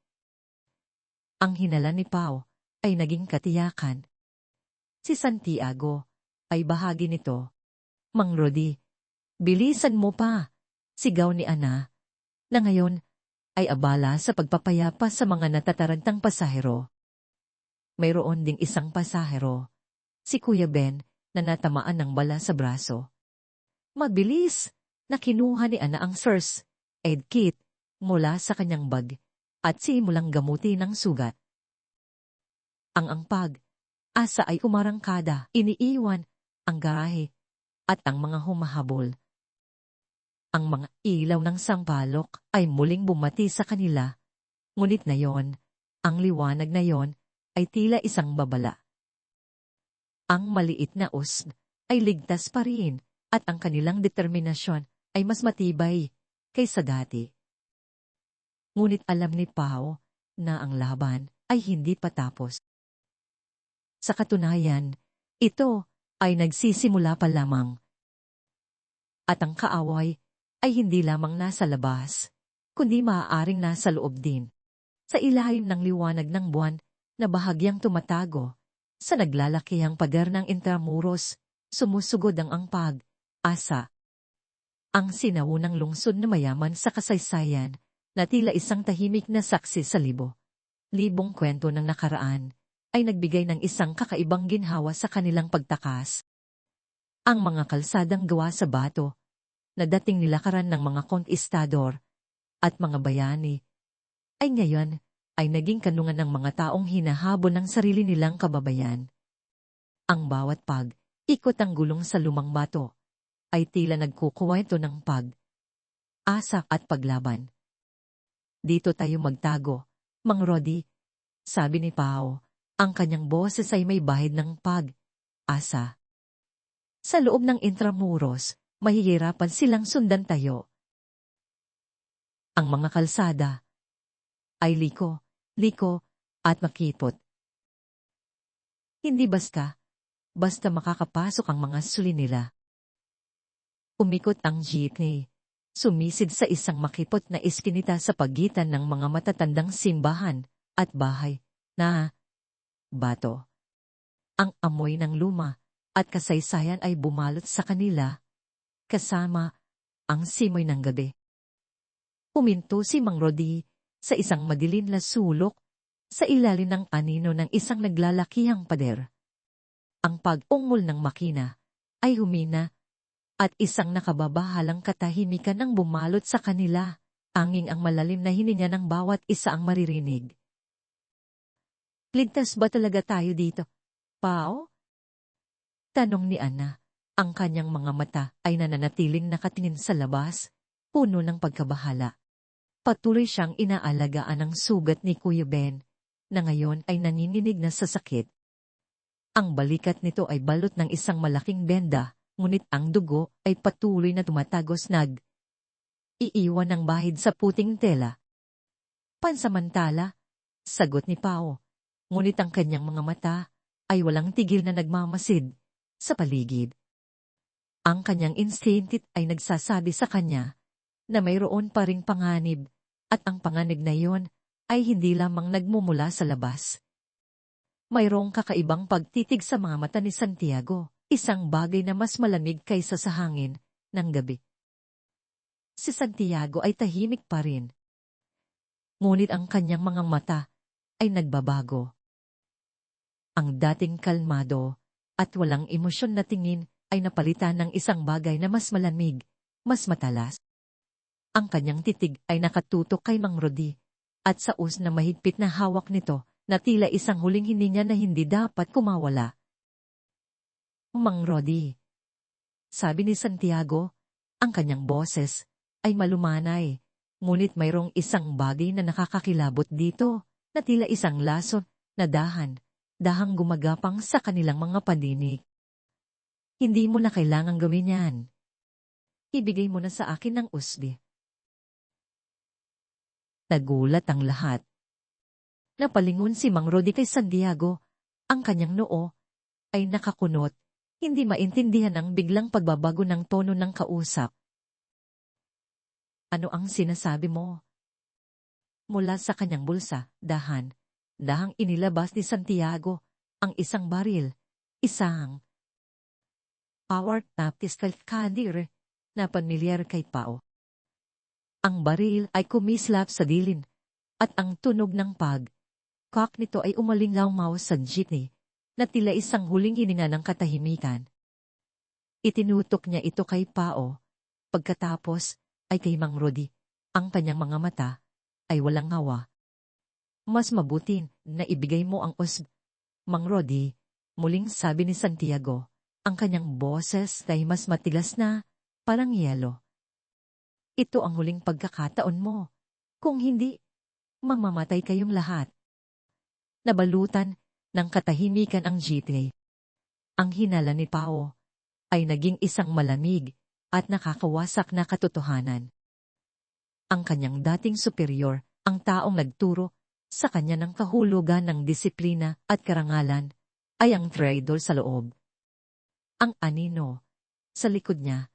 Ang hinala ni Pao ay naging katiyakan. Si Santiago ay bahagi nito. Mang Rodi, bilisan mo pa, sigaw ni Ana, na ngayon ay abala sa pagpapayapa sa mga natatarantang pasahero. Mayroon ding isang pasahero, si Kuya Ben, na natamaan ng bala sa braso. Mabilis na kinuha ni Ana ang first aid kit mula sa kanyang bag at simulang gamutin ang sugat. Ang pag-asa ay umarangkada, iniiwan ang garahe at ang mga humahabol. Ang mga ilaw ng sampalok ay muling bumati sa kanila, ngunit na yon, ang liwanag na yon ay tila isang babala. Ang maliit na usb ay ligtas pa rin at ang kanilang determinasyon ay mas matibay kaysa dati. Ngunit alam ni Pao na ang laban ay hindi pa tapos. Sa katunayan, ito ay nagsisimula pa lamang. At ang kaaway ay hindi lamang nasa labas, kundi maaaring nasa loob din. Sa ilalim ng liwanag ng buwan na bahagyang tumatago, sa naglalakihang pader ng Intramuros, sumusugod ang pag-asa. Ang sinaunang lungsod na mayaman sa kasaysayan, na tila isang tahimik na saksi sa libong kwento ng nakaraan, ay nagbigay ng isang kakaibang ginhawa sa kanilang pagtakas. Ang mga kalsadang gawa sa bato, na dating nilakaran ng mga konkistador at mga bayani, ay ngayon ay naging kanungan ng mga taong hinahabol ng sarili nilang kababayan. Ang bawat ikot ang gulong sa lumang bato, ay tila nagkukuwento ng pag-asa at paglaban. Dito tayo magtago, Mang Rodi, sabi ni Pao, ang kanyang boses ay may bahid ng pag-asa. Sa loob ng Intramuros, mahihirapan silang sundan tayo. Ang mga kalsada ay liko at makipot. Hindi basta makakapasok ang mga suli nila. Umikot ang jeepney, sumisid sa isang makipot na iskinita sa pagitan ng mga matatandang simbahan at bahay na bato. Ang amoy ng luma at kasaysayan ay bumalot sa kanila, kasama ang simoy ng gabi. Huminto si Mang Rodi sa isang madilim na sulok sa ilalim ng anino ng isang naglalakihang pader. Ang pag-ungol ng makina ay humina at isang nakababahalang katahimikan ang bumalot sa kanila. Tanging ang malalim na hininga ng bawat isa ang maririnig. Ligtas ba talaga tayo dito, Pao? Tanong ni Ana. Ang kanyang mga mata ay nananatiling nakatingin sa labas, puno ng pagkabahala. Patuloy siyang inaalagaan ng sugat ni Kuya Ben, na ngayon ay nanininig na sa sakit. Ang balikat nito ay balot ng isang malaking benda, ngunit ang dugo ay patuloy na tumatagos iiwan ng bahid sa puting tela. Pansamantala, sagot ni Pao, ngunit ang kanyang mga mata ay walang tigil na nagmamasid sa paligid. Ang kanyang instinct ay nagsasabi sa kanya na mayroon pa ring panganib, at ang panganib na iyon ay hindi lamang nagmumula sa labas. Mayroong kakaibang pagtitig sa mga mata ni Santiago, isang bagay na mas malamig kaysa sa hangin ng gabi. Si Santiago ay tahimik pa rin. Ngunit ang kanyang mga mata ay nagbabago. Ang dating kalmado at walang emosyon na tingin ay napalitan ng isang bagay na mas malamig, mas matalas. Ang kanyang titig ay nakatutok kay Mang Rodi, at sa na mahigpit na hawak nito na tila isang huling hininga na hindi dapat kumawala. Mang Rodi, sabi ni Santiago, ang kanyang boses ay malumanay, ngunit mayroong isang bagay na nakakakilabot dito, na tila isang laso na dahang gumagapang sa kanilang mga pandinig. Hindi mo na kailangang gawin yan. Ibigay mo na sa akin ng usbi. Nagulat ang lahat. Napalingon si Mang Rodi kay Santiago, ang kanyang noo ay nakakunot, hindi maintindihan ang biglang pagbabago ng tono ng kausap. Ano ang sinasabi mo? Mula sa kanyang bulsa, dahang inilabas ni Santiago ang isang baril, isang power pistol kadir na pamilyar kay Pao. Ang baril ay kumislap sa dilin, at ang tunog ng pag-cock nito ay umalingaw sa jeepney, na tila isang huling hininga ng katahimikan. Itinutok niya ito kay Pao, pagkatapos ay kay Mang Rodi. Ang kanyang mga mata ay walang hawa. Mas mabuti na ibigay mo ang usb, Mang Rodi, muling sabi ni Santiago. Ang kanyang boses ay mas matigas na, parang yelo. Ito ang huling pagkakataon mo. Kung hindi, mamamatay kayong lahat. Nabalutan ng katahimikan ang jeepney. Ang hinala ni Pao ay naging isang malamig at nakakawasak na katotohanan. Ang kanyang dating superior, ang taong nagturo sa kanya ng kahulugan ng disiplina at karangalan, ay ang traidor sa loob. Ang anino sa likod niya.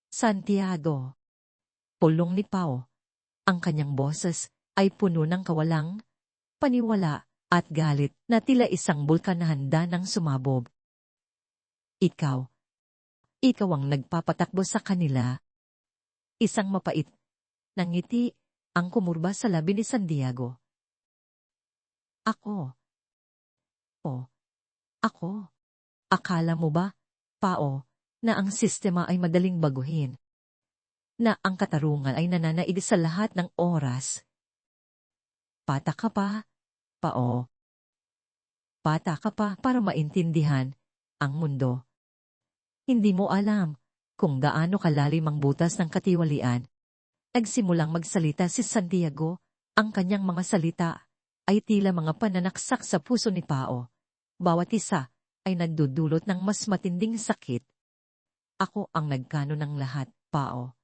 Santiago. Pulong ni Pao. Ang kanyang boses ay puno ng kawalang paniwala at galit na tila isang bulkan na handa ng sumabog. Ikaw ang nagpapatakbo sa kanila. Isang mapait na ngiti ang kumurba sa labi ni Santiago. Ako. Ako. Akala mo ba, Pao, na ang sistema ay madaling baguhin? Na ang katarungan ay nananaig sa lahat ng oras? Pata ka pa, Pao. Pata ka pa para maintindihan ang mundo. Hindi mo alam kung gaano kalalim ang butas ng katiwalian. Nagsimulang magsalita si Santiago, ang kanyang mga salita ay tila mga pananaksak sa puso ni Pao. Bawat isa ay nagdudulot ng mas matinding sakit. Ako ang nagkano ng lahat, Pao.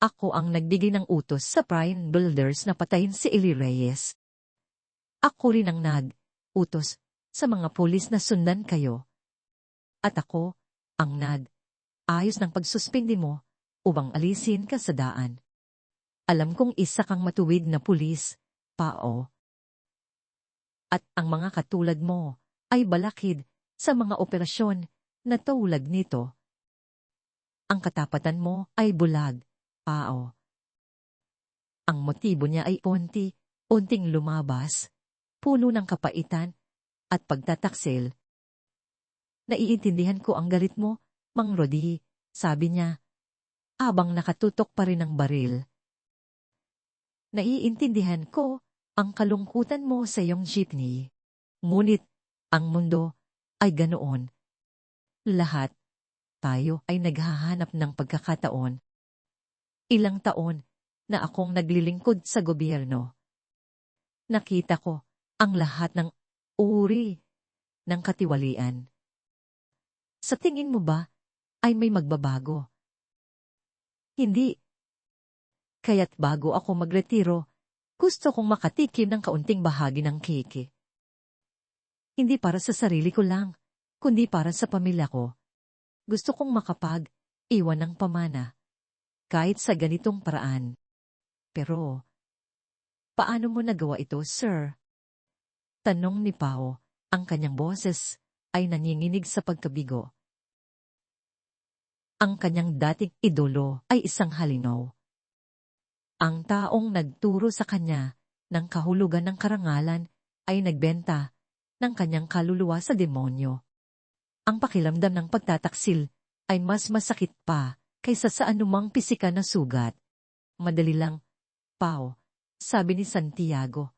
Ako ang nagbigay ng utos sa prime builders na patayin si Eli Reyes. Ako rin ang nag-utos sa mga pulis na sundan kayo. At ako ang nag-ayos ng pagsuspindi mo upang alisin ka sa daan. Alam kong isa kang matuwid na pulis, Pao. At ang mga katulad mo ay balakid sa mga operasyon na tulad nito. Ang katapatan mo ay bulag, Pao. Ang motibo niya ay unting lumabas, puno ng kapaitan at pagtataksil. Naiintindihan ko ang galit mo Mang Rodi, sabi niya, habang nakatutok pa rin ang baril. Naiintindihan ko ang kalungkutan mo sa iyong jeepney. Ngunit, ang mundo ay ganoon. Lahat tayo ay naghahanap ng pagkakataon. Ilang taon na akong naglilingkod sa gobyerno. Nakita ko ang lahat ng uri ng katiwalian. Sa tingin mo ba ay may magbabago? Hindi. Kaya't bago ako magretiro, gusto kong makatikim ng kaunting bahagi ng keke. Hindi para sa sarili ko lang, kundi para sa pamilya ko. Gusto kong makapag-iwan ng pamana, kahit sa ganitong paraan. Pero, paano mo nagawa ito, sir? Tanong ni Pao, ang kanyang boses ay nanginginig sa pagkabigo. Ang kanyang dating idolo ay isang halinaw. Ang taong nagturo sa kanya ng kahulugan ng karangalan ay nagbenta ng kanyang kaluluwa sa demonyo. Ang pakiramdam ng pagtataksil ay mas masakit pa kaysa sa anumang pisika na sugat. Madali lang, Pao, sabi ni Santiago.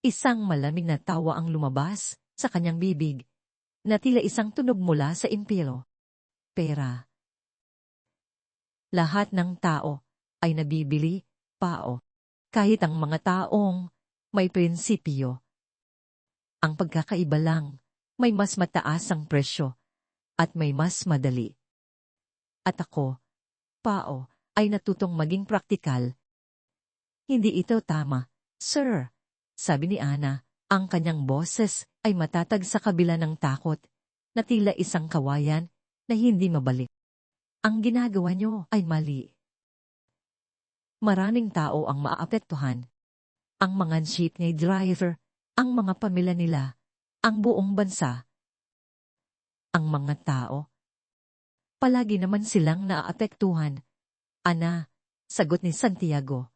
Isang malamig na tawa ang lumabas sa kanyang bibig, na tila isang tunog mula sa impyerno. Pera. Lahat ng tao ay nabibili, Pao. Kahit ang mga taong may prinsipyo. Ang pagkakaiba lang, may mas mataas ang presyo at may mas madali. At ako, Pao, ay natutong maging praktikal. Hindi ito tama, sir, sabi ni Ana. Ang kanyang boses ay matatag sa kabila ng takot, na tila isang kawayan na hindi mabalik. Ang ginagawa niyo ay mali. Maraming tao ang maaapektuhan. Ang mga jeepney driver, ang mga pamilya nila, ang buong bansa. Ang mga tao. Palagi naman silang naaapektuhan. Ana, sagot ni Santiago.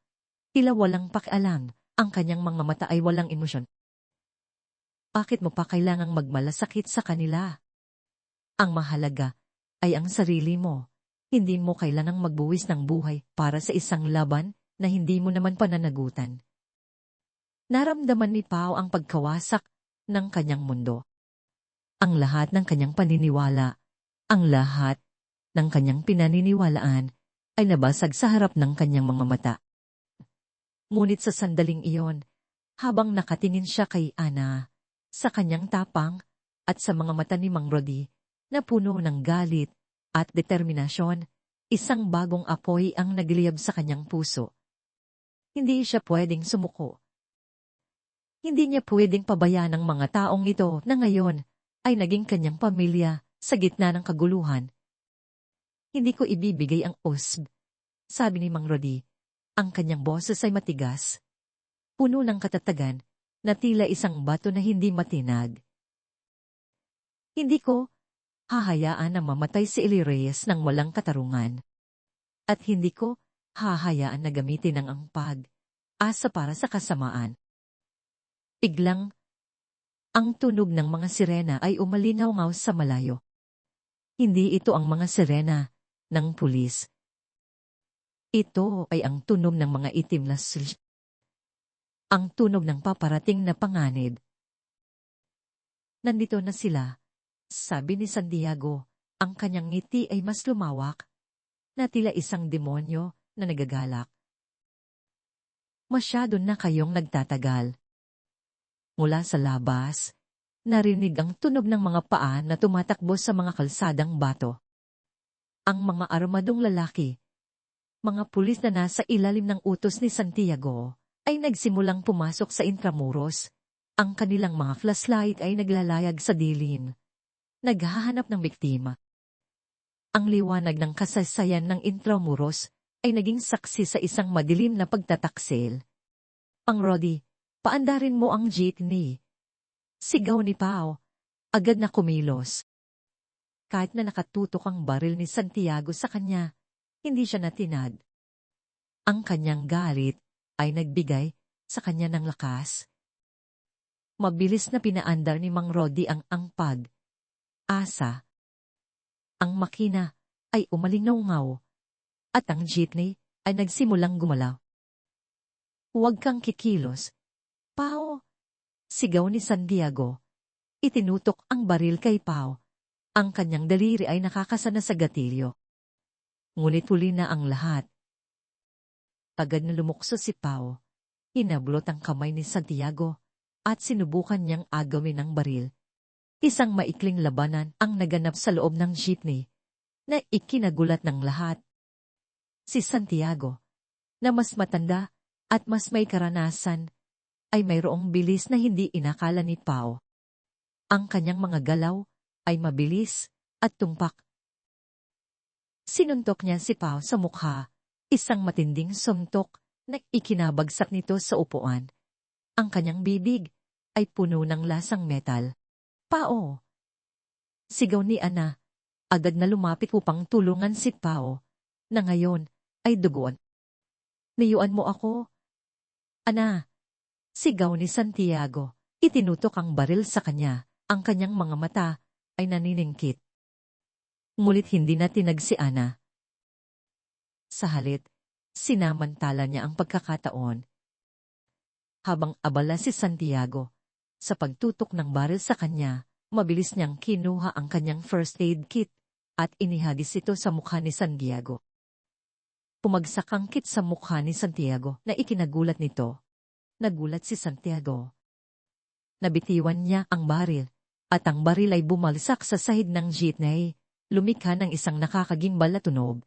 Tila walang pakialam, ang kanyang mga mata ay walang emosyon. Bakit mo pa kailangang magmalasakit sa kanila? Ang mahalaga ay ang sarili mo. Hindi mo kailangang magbuwis ng buhay para sa isang laban na hindi mo naman pananagutan. Naramdaman ni Pao ang pagkawasak ng kanyang mundo. Ang lahat ng kanyang paniniwala, ang lahat ng kanyang pinaniniwalaan ay nabasag sa harap ng kanyang mga mata. Ngunit sa sandaling iyon, habang nakatingin siya kay Ana, sa kanyang tapang at sa mga mata ni Mang Rodi na puno ng galit at determinasyon, isang bagong apoy ang nagliyab sa kanyang puso. Hindi siya pwedeng sumuko. Hindi niya pwedeng pabayaan ang mga taong ito na ngayon ay naging kanyang pamilya sa gitna ng kaguluhan. Hindi ko ibibigay ang usb, sabi ni Mang Rodi. Ang kanyang boses ay matigas, puno ng katatagan, na tila isang bato na hindi matinag. Hindi ko hahayaan na mamatay si Eli Reyes ng walang katarungan. At hindi ko hahayaan na gamitin ang pag-asa para sa kasamaan. Biglang, ang tunog ng mga sirena ay umalingaw-ngaw sa malayo. Hindi ito ang mga sirena ng pulis. Ito ay ang tunog ng mga itim na sulj. Ang tunog ng paparating na panganib. Nandito na sila, sabi ni Santiago. Ang kanyang ngiti ay mas lumawak, na tila isang demonyo na nagagalak. Masyado na kayong nagtatagal. Mula sa labas, narinig ang tunog ng mga paa na tumatakbo sa mga kalsadang bato. Ang mga armadong lalaki, mga pulis na nasa ilalim ng utos ni Santiago, ay nagsimulang pumasok sa Intramuros. Ang kanilang mga flashlight ay naglalayag sa dilim, naghahanap ng biktima. Ang liwanag ng kasaysayan ng Intramuros ay naging saksi sa isang madilim na pagtataksil. Mang Rodi, paandarin mo ang jeepney. Sigaw ni Pao, agad na kumilos. Kahit na nakatutok ang baril ni Santiago sa kanya, hindi siya natinag. Ang kanyang galit ay nagbigay sa kanya ng lakas. Mabilis na pinaandar ni Mang Rodi ang pag-asa. Ang makina ay umalingaw at ang jeepney ay nagsimulang gumalaw. Huwag kang kikilos, Pao! Sigaw ni Santiago. Itinutok ang baril kay Pao. Ang kanyang daliri ay nakakasana sa gatilyo. Ngunit huli na ang lahat. Agad na lumukso si Pao. Hinablot ang kamay ni Santiago at sinubukan niyang agawin ang baril. Isang maikling labanan ang naganap sa loob ng jeepney na ikinagulat ng lahat. Si Santiago, na mas matanda at mas may karanasan, ay mayroong bilis na hindi inakala ni Pao. Ang kanyang mga galaw ay mabilis at tumpak. Sinuntok niya si Pao sa mukha, isang matinding suntok na ikinabagsak nito sa upuan. Ang kanyang bibig ay puno ng lasang metal. Pao! Sigaw ni Ana. Agad na lumapit upang tulungan si Pao, na ngayon ay duguan. Niyuan mo ako. Ana! Sigaw ni Santiago. Itinutok ang baril sa kanya. Ang kanyang mga mata ay naniningkit. Ngunit hindi na tinag si Ana. Sa halip, sinamantala niya ang pagkakataon. Habang abala si Santiago sa pagtutok ng baril sa kanya, mabilis niyang kinuha ang kanyang first aid kit at inihagis ito sa mukha ni Santiago. Pumagsak ang kit sa mukha ni Santiago na ikinagulat nito. Nagulat si Santiago. Nabitiwan niya ang baril at ang baril ay bumalsak sa sahig ng jeepney, lumikha ng isang nakakagimbal na tunog.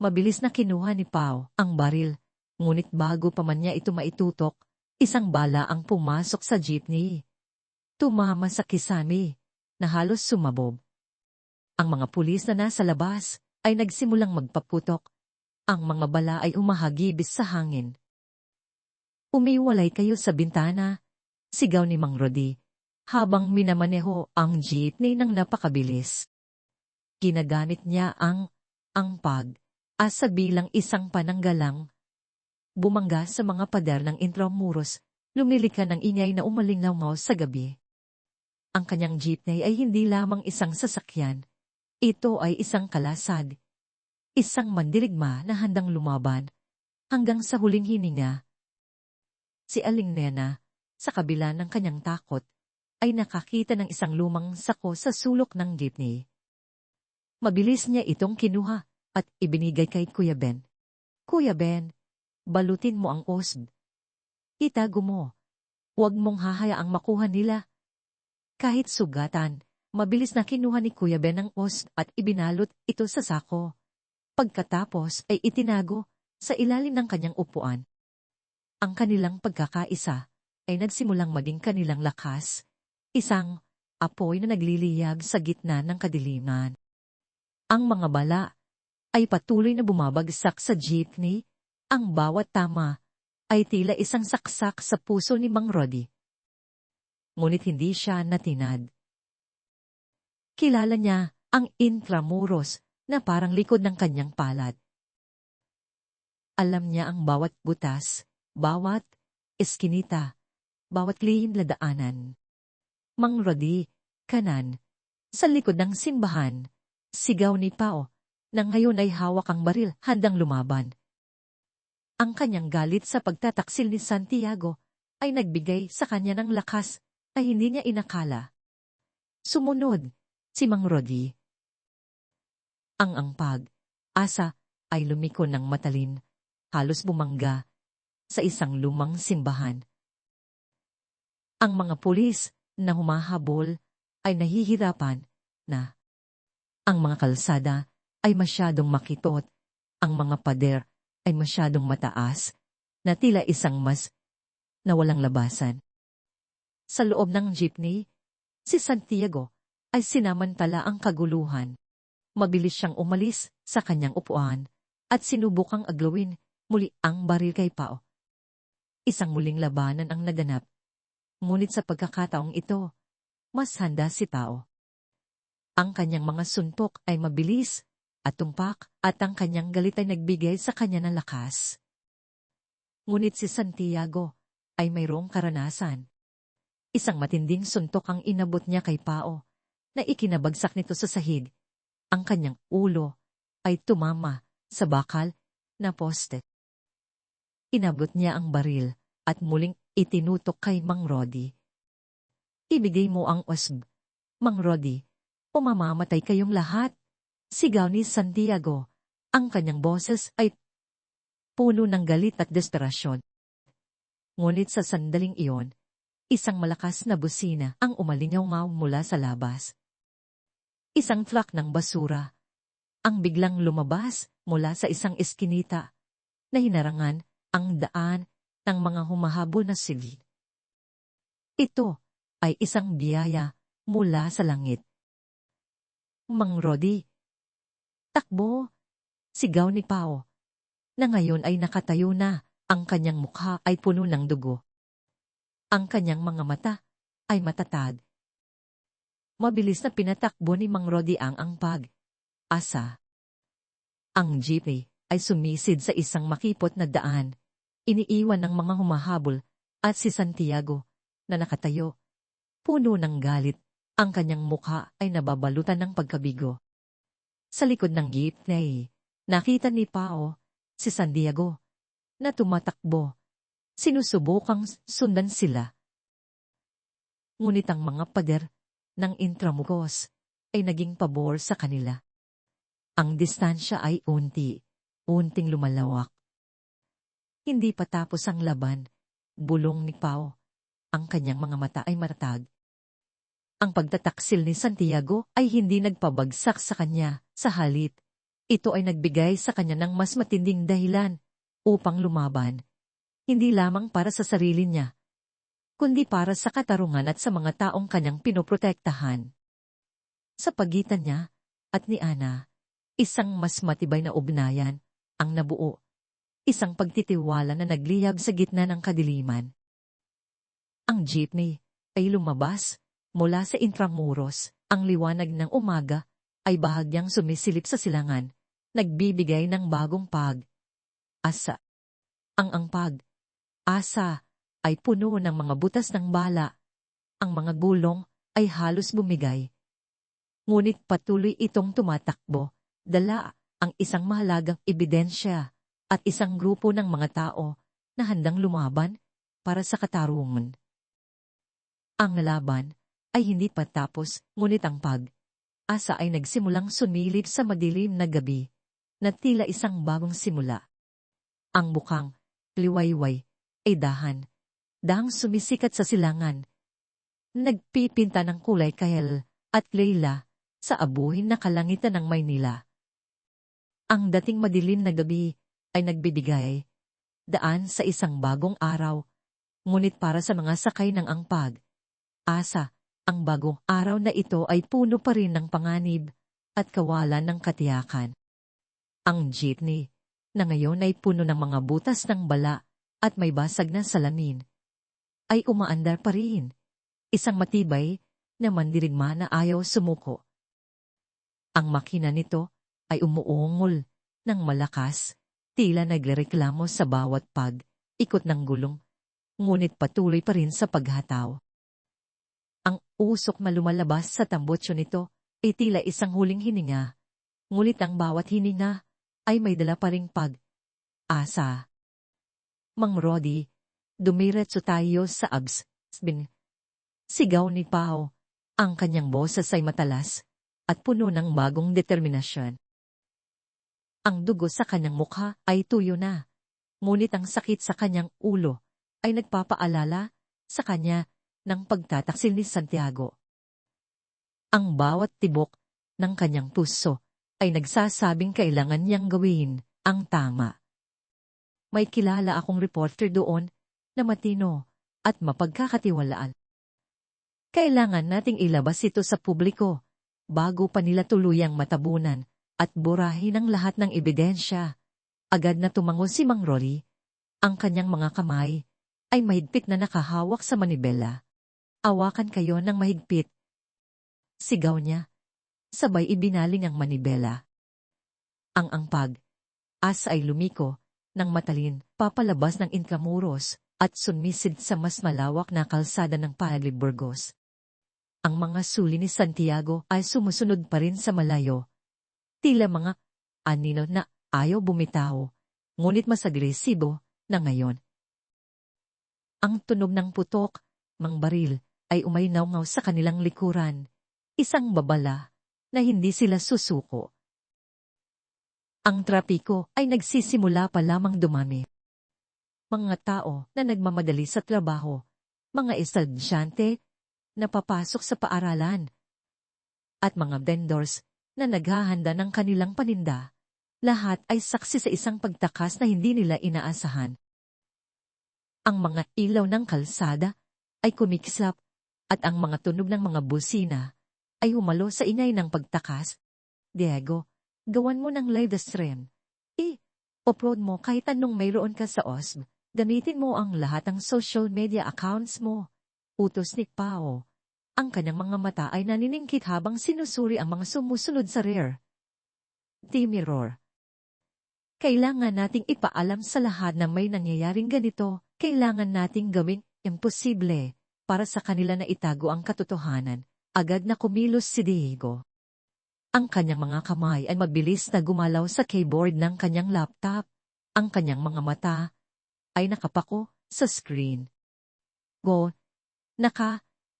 Mabilis na kinuha ni Pao ang baril, ngunit bago pa man niya ito maitutok, isang bala ang pumasok sa jeepney. Tumama sa kisame, na halos sumabob. Ang mga pulis na nasa labas ay nagsimulang magpaputok. Ang mga bala ay umahagibis sa hangin. Umiwalay kayo sa bintana, sigaw ni Mang Rodi, habang minamaneho ang jeepney ng napakabilis. Ginagamit niya ang pag-asa bilang isang pananggalang. Bumangga sa mga pader ng Intramuros, lumilika ng ingay na umalingaw sa gabi. Ang kanyang jeepney ay hindi lamang isang sasakyan. Ito ay isang kalasad. Isang mandirigma na handang lumaban hanggang sa huling hininga. Si Aling Nena, sa kabila ng kanyang takot, ay nakakita ng isang lumang sako sa sulok ng jeepney. Mabilis niya itong kinuha at ibinigay kay Kuya Ben. Kuya Ben, balutin mo ang osb. Itago mo. Huwag mong hahayaang makuha nila. Kahit sugatan, mabilis na kinuha ni Kuya Ben ang osb at ibinalot ito sa sako. Pagkatapos ay itinago sa ilalim ng kanyang upuan. Ang kanilang pagkakaisa ay nagsimulang maging kanilang lakas, isang apoy na nagliliyag sa gitna ng kadiliman. Ang mga bala ay patuloy na bumabagsak sa jeepney, ang bawat tama ay tila isang saksak sa puso ni Mang Rodi. Ngunit hindi siya natinag. Kilala niya ang Intramuros na parang likod ng kanyang palad. Alam niya ang bawat butas, bawat eskinita, bawat lihim na daanan. Mang Rodi, kanan, sa likod ng simbahan, sigaw ni Pao, na ngayon ay hawak ang baril handang lumaban. Ang kanyang galit sa pagtataksil ni Santiago ay nagbigay sa kanya ng lakas na hindi niya inakala. Sumunod, si Mang Rodi. Ang pag-asa ay lumiko ng matalin, halos bumangga sa isang lumang simbahan. Ang mga pulis na humahabol ay nahihirapan na. Ang mga kalsada ay masyadong makitot, ang mga pader ay masyadong mataas, na tila isang mas na walang labasan. Sa loob ng jeepney, si Santiago ay sinamantala ang kaguluhan. Mabilis siyang umalis sa kanyang upuan at sinubukang aglawin muli ang baril kay Pao. Isang muling labanan ang naganap. Ngunit sa pagkakataong ito, mas handa si Pao. Ang kanyang mga suntok ay mabilis at tumpak at ang kanyang galit ay nagbigay sa kanya ng lakas. Ngunit si Santiago ay mayroong karanasan. Isang matinding suntok ang inabot niya kay Pao na ikinabagsak nito sa sahig. Ang kanyang ulo ay tumama sa bakal na poste. Inabot niya ang baril at muling itinutok kay Mang Rodi. Ibigay mo ang osb, Mang Rodi, o mamamatay kayong lahat. Sigaw ni Santiago. Ang kanyang boses ay puno ng galit at desperasyon. Ngunit sa sandaling iyon, isang malakas na busina ang umalingaw mula sa labas. Isang truck ng basura ang biglang lumabas mula sa isang eskinita na hinarangan ang daan ng mga humahabol na sibil. Ito ay isang biyaya mula sa langit. Mang Rodi, takbo! Sigaw ni Pao, na ngayon ay nakatayo na, ang kanyang mukha ay puno ng dugo. Ang kanyang mga mata ay matatag. Mabilis na pinatakbo ni Mang Rodi ang pag-asa. Ang jeepney ay sumisid sa isang makipot na daan, iniiwan ng mga humahabol, at si Santiago, na nakatayo, puno ng galit, ang kanyang mukha ay nababalutan ng pagkabigo. Sa likod ng jeepney, nakita ni Pao, si Santiago, na tumatakbo. Sinusubukang sundan sila. Ngunit ang mga pader ng Intramuros ay naging pabor sa kanila. Ang distansya ay unting lumalawak. Hindi pa tapos ang laban, bulong ni Pao. Ang kanyang mga mata ay matatag. Ang pagtataksil ni Santiago ay hindi nagpabagsak sa kanya, sa halip. Ito ay nagbigay sa kanya ng mas matinding dahilan upang lumaban. Hindi lamang para sa sarili niya, kundi para sa katarungan at sa mga taong kanyang pinoprotektahan. Sa pagitan niya at ni Ana, isang mas matibay na ugnayan ang nabuo, isang pagtitiwala na nagliyab sa gitna ng kadiliman. Ang jeepney ay lumabas mula sa Intramuros, ang liwanag ng umaga ay bahagyang sumisilip sa silangan, nagbibigay ng bagong pag-asa. Ang pag-asa ay puno ng mga butas ng bala. Ang mga gulong ay halos bumigay. Ngunit patuloy itong tumatakbo, dala ang isang mahalagang ebidensya at isang grupo ng mga tao na handang lumaban para sa katarungan. Ang laban ay hindi pa tapos, ngunit ang pag-asa ay nagsimulang sumilip sa madilim na gabi, na tila isang bagong simula. Ang bukang liwayway ay dahang sumisikat sa silangan. Nagpipinta ng kulay kahel at layla sa abuhin na kalangitan ng Maynila. Ang dating madilim na gabi ay nagbibigay daan sa isang bagong araw, ngunit para sa mga sakay ng ang pag-asa, ang bagong araw na ito ay puno pa rin ng panganib at kawalan ng katiyakan. Ang jeepney, na ngayon ay puno ng mga butas ng bala at may basag na salamin, ay umaandar pa rin. Isang matibay na mandirigma na ayaw sumuko. Ang makina nito ay umuungol ng malakas, tila nagrereklamo sa bawat pag-ikot ng gulong, ngunit patuloy pa rin sa paghataw. Ang usok na lumalabas sa tambutso nito ay tila isang huling hininga, ngunit ang bawat hininga ay may dala pa ring pag-asa. Mang Rodi, dumiretso tayo sa abs, sigaw ni Pao. Ang kanyang boses ay matalas at puno ng bagong determinasyon. Ang dugo sa kanyang mukha ay tuyo na, ngunit ang sakit sa kanyang ulo ay nagpapaalala sa kanya ng pagtataksil ni Santiago. Ang bawat tibok ng kanyang puso ay nagsasabing kailangan niyang gawin ang tama. May kilala akong reporter doon na matino at mapagkakatiwalaan. Kailangan nating ilabas ito sa publiko bago pa nila tuluyang matabunan at burahin ang lahat ng ebidensya. Agad na tumango si Mang Rodi. Ang kanyang mga kamay ay mahigpit na nakahawak sa manibela. Awakan kayo ng mahigpit, sigaw niya. Sabay ibinaling ang manibela. Ang pag-asa ay lumiko ng matalin papalabas ng Intramuros at sumisid sa mas malawak na kalsada ng Burgos. Ang mga suli ni Santiago ay sumusunod pa rin sa malayo, Tila mga anino na ayaw bumitaw, ngunit mas agresibo na ngayon. Ang tunog ng putok, mang baril, ay umaynaw sa kanilang likuran. Isang babala na hindi sila susuko. Ang trapiko ay nagsisimula pa lamang dumami. Mga tao na nagmamadali sa trabaho, mga estudyante na papasok sa paaralan, at mga vendors na naghahanda ng kanilang paninda, lahat ay saksi sa isang pagtakas na hindi nila inaasahan. Ang mga ilaw ng kalsada ay kumikislap at ang mga tunog ng mga busina ay humalo sa ingay ng pagtakas. Diego, gawan mo ng live stream. Upload mo kahit anong mayroon ka sa OSB. Gamitin mo ang lahat ng social media accounts mo. Utos ni Pao. Ang kanyang mga mata ay naniningkit habang sinusuri ang mga sumusunod sa rear. T-Mirror. Kailangan nating ipaalam sa lahat na may nangyayaring ganito. Kailangan nating gawing imposible para sa kanila na itago ang katotohanan. Agad na kumilos si Diego. Ang kanyang mga kamay ay mabilis na gumalaw sa keyboard ng kanyang laptop. Ang kanyang mga mata ay nakapako sa screen.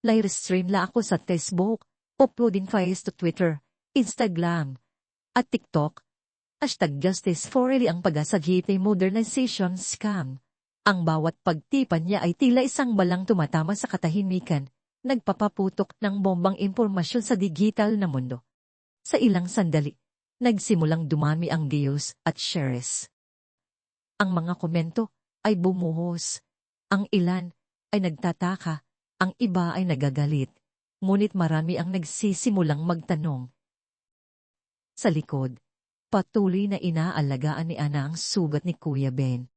Live stream la ako sa Facebook, uploading files to Twitter, Instagram, at TikTok. #Justice for Eli ang pag-asagip modernization scam. Ang bawat pagtipan niya ay tila isang balang tumatama sa katahimikan, nagpapaputok ng bombang impormasyon sa digital na mundo. Sa ilang sandali, nagsimulang dumami ang views at shares. Ang mga komento ay bumuhos. Ang ilan ay nagtataka, ang iba ay nagagalit, ngunit marami ang nagsisimulang magtanong. Sa likod, patuloy na inaalagaan ni Ana ang sugat ni Kuya Ben.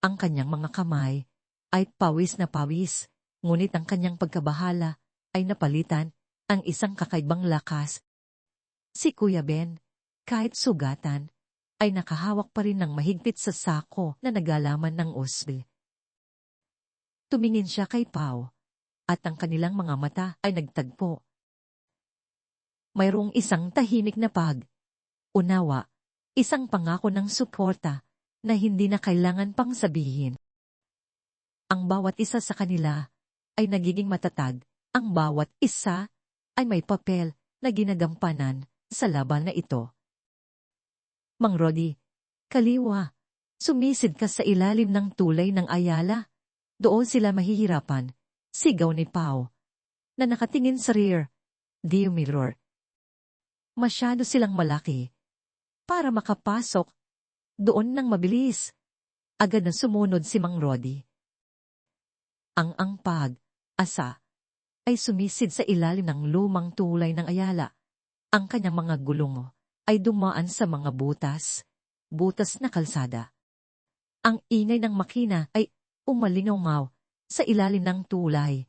Ang kanyang mga kamay ay pawis na pawis, ngunit ang kanyang pagkabahala ay napalitan ang isang kakaibang lakas. Si Kuya Ben, kahit sugatan, ay nakahawak pa rin ng mahigpit sa sako na naglalaman ng usbe. Tumingin siya kay Pao, at ang kanilang mga mata ay nagtagpo. Mayroong isang tahimik na unawa, isang pangako ng suporta na hindi na kailangan pang sabihin. Ang bawat isa sa kanila ay nagiging matatag, ang bawat isa ay may papel na ginagampanan sa laban na ito. Mang Rodi, kaliwa, sumisid ka sa ilalim ng tulay ng Ayala. Doon sila mahihirapan, sigaw ni Pao, na nakatingin sa rear, view mirror. Masyado silang malaki para makapasok doon ng mabilis. Agad na sumunod si Mang Rodi. Ang asa ay sumisid sa ilalim ng lumang tulay ng Ayala. Ang kanyang mga gulong ay dumaan sa mga butas na kalsada. Ang ingay ng makina ay umalingaw sa ilalim ng tulay,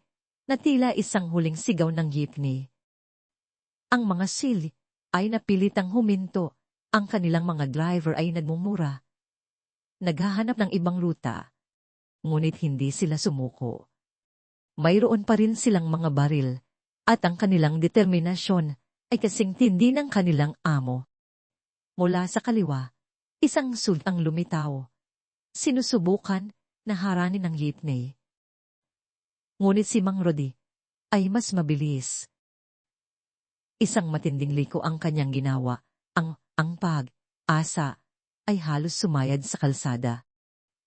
na tila isang huling sigaw ng jeepney. Ang mga sili ay napilitang huminto, ang kanilang mga driver ay nagmumura. Naghahanap ng ibang ruta, ngunit hindi sila sumuko. Mayroon pa rin silang mga baril, at ang kanilang determinasyon ay kasing tindi ng kanilang amo. Mula sa kaliwa, isang sud ang lumitaw. Sinusubukan na haranin ng jeepney. Ngunit si Mang Rodi ay mas mabilis. Isang matinding liko ang kanyang ginawa. Ang asa ay halos sumayad sa kalsada.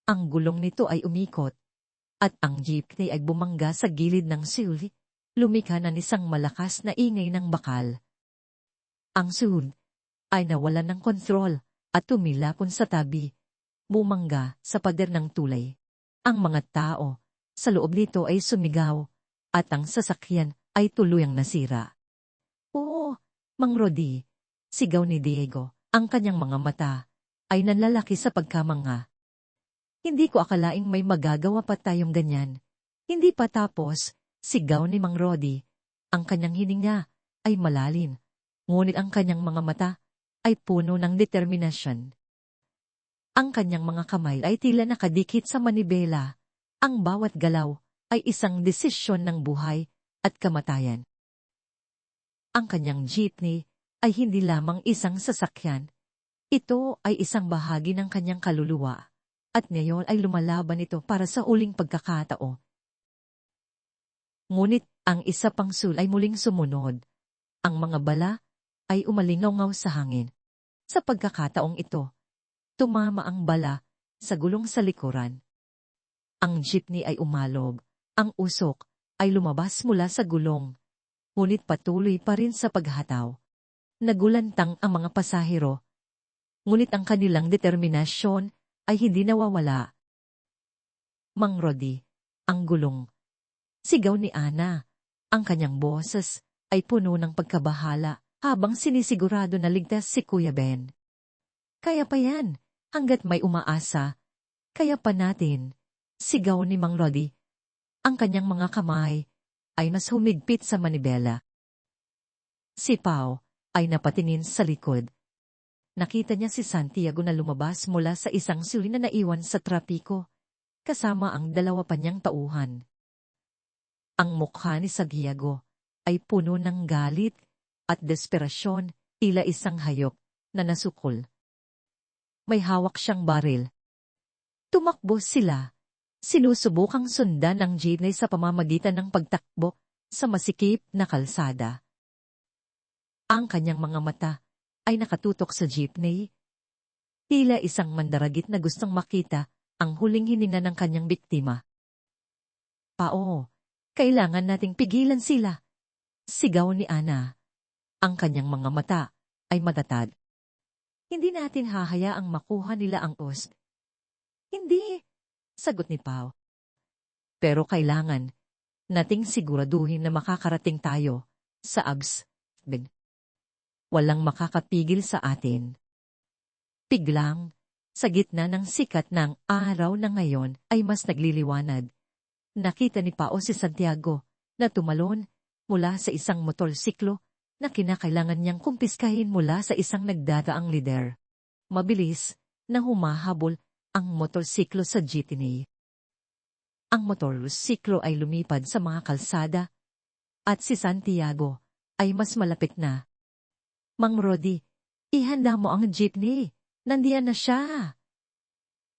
Ang gulong nito ay umikot, at ang jeepney ay bumangga sa gilid ng sud. Lumikha na isang malakas na ingay ng bakal. Ang sud ay nawalan ng kontrol at tumilapon sa tabi, bumangga sa pader ng tulay. Ang mga tao sa loob nito ay sumigaw, at ang sasakyan ay tuluyang nasira. Oo, Mang Rodi, sigaw ni Diego, ang kanyang mga mata ay nanlalaki sa pagkamanga. Hindi ko akalaing may magagawa pa tayong ganyan. Hindi pa tapos, sigaw ni Mang Rodi. Ang kanyang hininga ay malalim, ngunit ang kanyang mga mata ay puno ng determinasyon. Ang kanyang mga kamay ay tila nakadikit sa manibela. Ang bawat galaw ay isang desisyon ng buhay at kamatayan. Ang kanyang jeepney ay hindi lamang isang sasakyan. Ito ay isang bahagi ng kanyang kaluluwa. At ngayon ay lumalaban ito para sa uling pagkakataon. Ngunit ang isa pang sul ay muling sumunod. Ang mga bala ay umalingaw sa hangin. Sa pagkakataong ito, tumama ang bala sa gulong sa likuran. Ang jeepney ay umalog. Ang usok ay lumabas mula sa gulong. Ngunit patuloy pa rin sa paghataw. Nagulantang ang mga pasahero. Ngunit ang kanilang determinasyon ay hindi nawawala. Mang Rodi, ang gulong. Sigaw ni Ana. Ang kanyang boses ay puno ng pagkabahala habang sinisigurado na ligtas si Kuya Ben. Kaya pa yan, hanggat may umaasa. Kaya pa natin. Sigaw ni Mang Rodi. Ang kanyang mga kamay ay mas humigpit sa manibela. Si Pao ay napatingin sa likod. Nakita niya si Santiago na lumabas mula sa isang suli na naiwan sa trapiko, kasama ang dalawa pa niyang tauhan. Ang mukha ni Santiago ay puno ng galit at desperasyon, tila isang hayop na nasukol. May hawak siyang baril. Tumakbo sila. Sinusubukang sundan ang jeepney sa pamamagitan ng pagtakbo sa masikip na kalsada. Ang kanyang mga mata ay nakatutok sa jeepney. Tila isang mandaragit na gustong makita ang huling hininga ng kanyang biktima. Pao, kailangan nating pigilan sila. Sigaw ni Ana. Ang kanyang mga mata ay matatag. Hindi natin hahayaang makuha nila ang OSG. Hindi, sagot ni Pao. Pero kailangan nating siguraduhin na makakarating tayo sa ABS. Walang makakapigil sa atin. Biglang, sa gitna ng sikat ng araw na ngayon ay mas nagliliwanag. Nakita ni Pao si Santiago na tumalon mula sa isang motorsiklo na kinakailangan niyang kumpiskahin mula sa isang nagdadaang lider. Mabilis na humahabol ang motorsiklo sa jeepney. Ang motorsiklo ay lumipad sa mga kalsada at si Santiago ay mas malapit na. Mang Rodi, ihanda mo ang jeepney. Nandiyan na siya.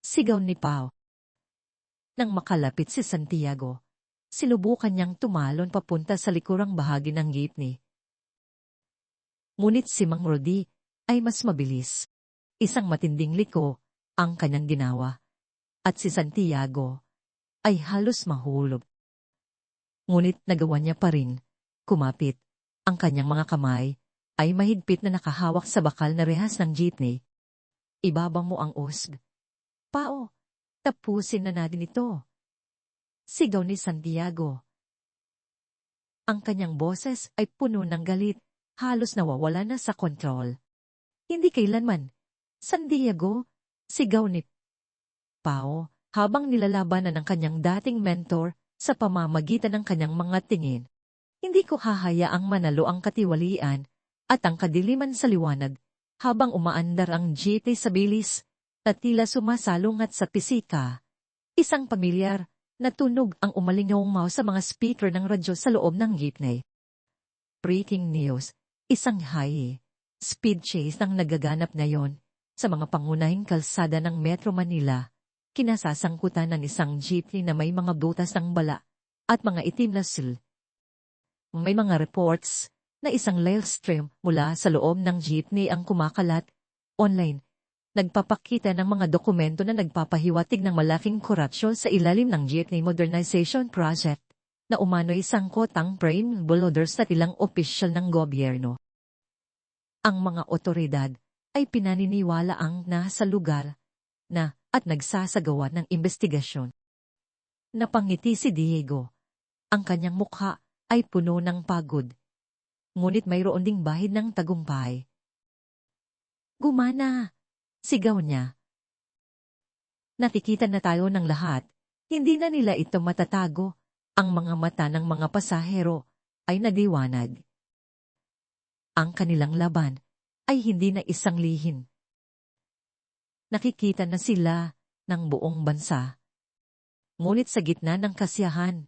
Sigaw ni Pao. Nang makalapit si Santiago, sinubukan niyang tumalon papunta sa likurang bahagi ng jeepney. Ngunit si Mang Rodi ay mas mabilis. Isang matinding liko ang kanyang ginawa, at si Santiago ay halos mahulog. Ngunit nagawa niya pa rin, kumapit. Ang kanyang mga kamay ay mahigpit na nakahawak sa bakal na rehas ng jeepney. Ibabang mo ang OSG. Pao, tapusin na natin ito. Sigaw ni Santiago. Ang kanyang boses ay puno ng galit, halos nawawala na sa kontrol. Hindi kailanman. Santiago, sigaw ni Pao, habang nilalabanan ng kanyang dating mentor sa pamamagitan ng kanyang mga tingin. Hindi ko hahayaang manalo ang katiwalian at ang kadiliman sa liwanag habang umaandar ang jeepney sa bilis na tila sumasalungat sa pisika. Isang pamilyar na tunog ang umalingaw sa mga speaker ng radyo sa loob ng jeepney. Breaking news, isang high-speed chase ang nagaganap ngayon sa mga pangunahing kalsada ng Metro Manila, kinasasangkutan ng isang jeepney na may mga butas ng bala at mga itim na sil. May mga reports na isang live stream mula sa loob ng jeepney ang kumakalat online. Nagpapakita ng mga dokumento na nagpapahiwatig ng malaking korupsyon sa ilalim ng jeepney modernization project na umano'y sangkot ang frame builders at ilang opisyal ng gobyerno. Ang mga otoridad ay pinaniniwala ang nasa lugar na at nagsasagawa ng investigasyon. Napangiti si Diego. Ang kanyang mukha ay puno ng pagod. Ngunit mayroon ding bahid ng tagumpay. Gumana! Sigaw niya. Nakikita na tayo ng lahat. Hindi na nila ito matatago. Ang mga mata ng mga pasahero ay nadiwanag. Ang kanilang laban ay hindi na isang lihim. Nakikita na sila ng buong bansa. Ngunit sa gitna ng kasiyahan,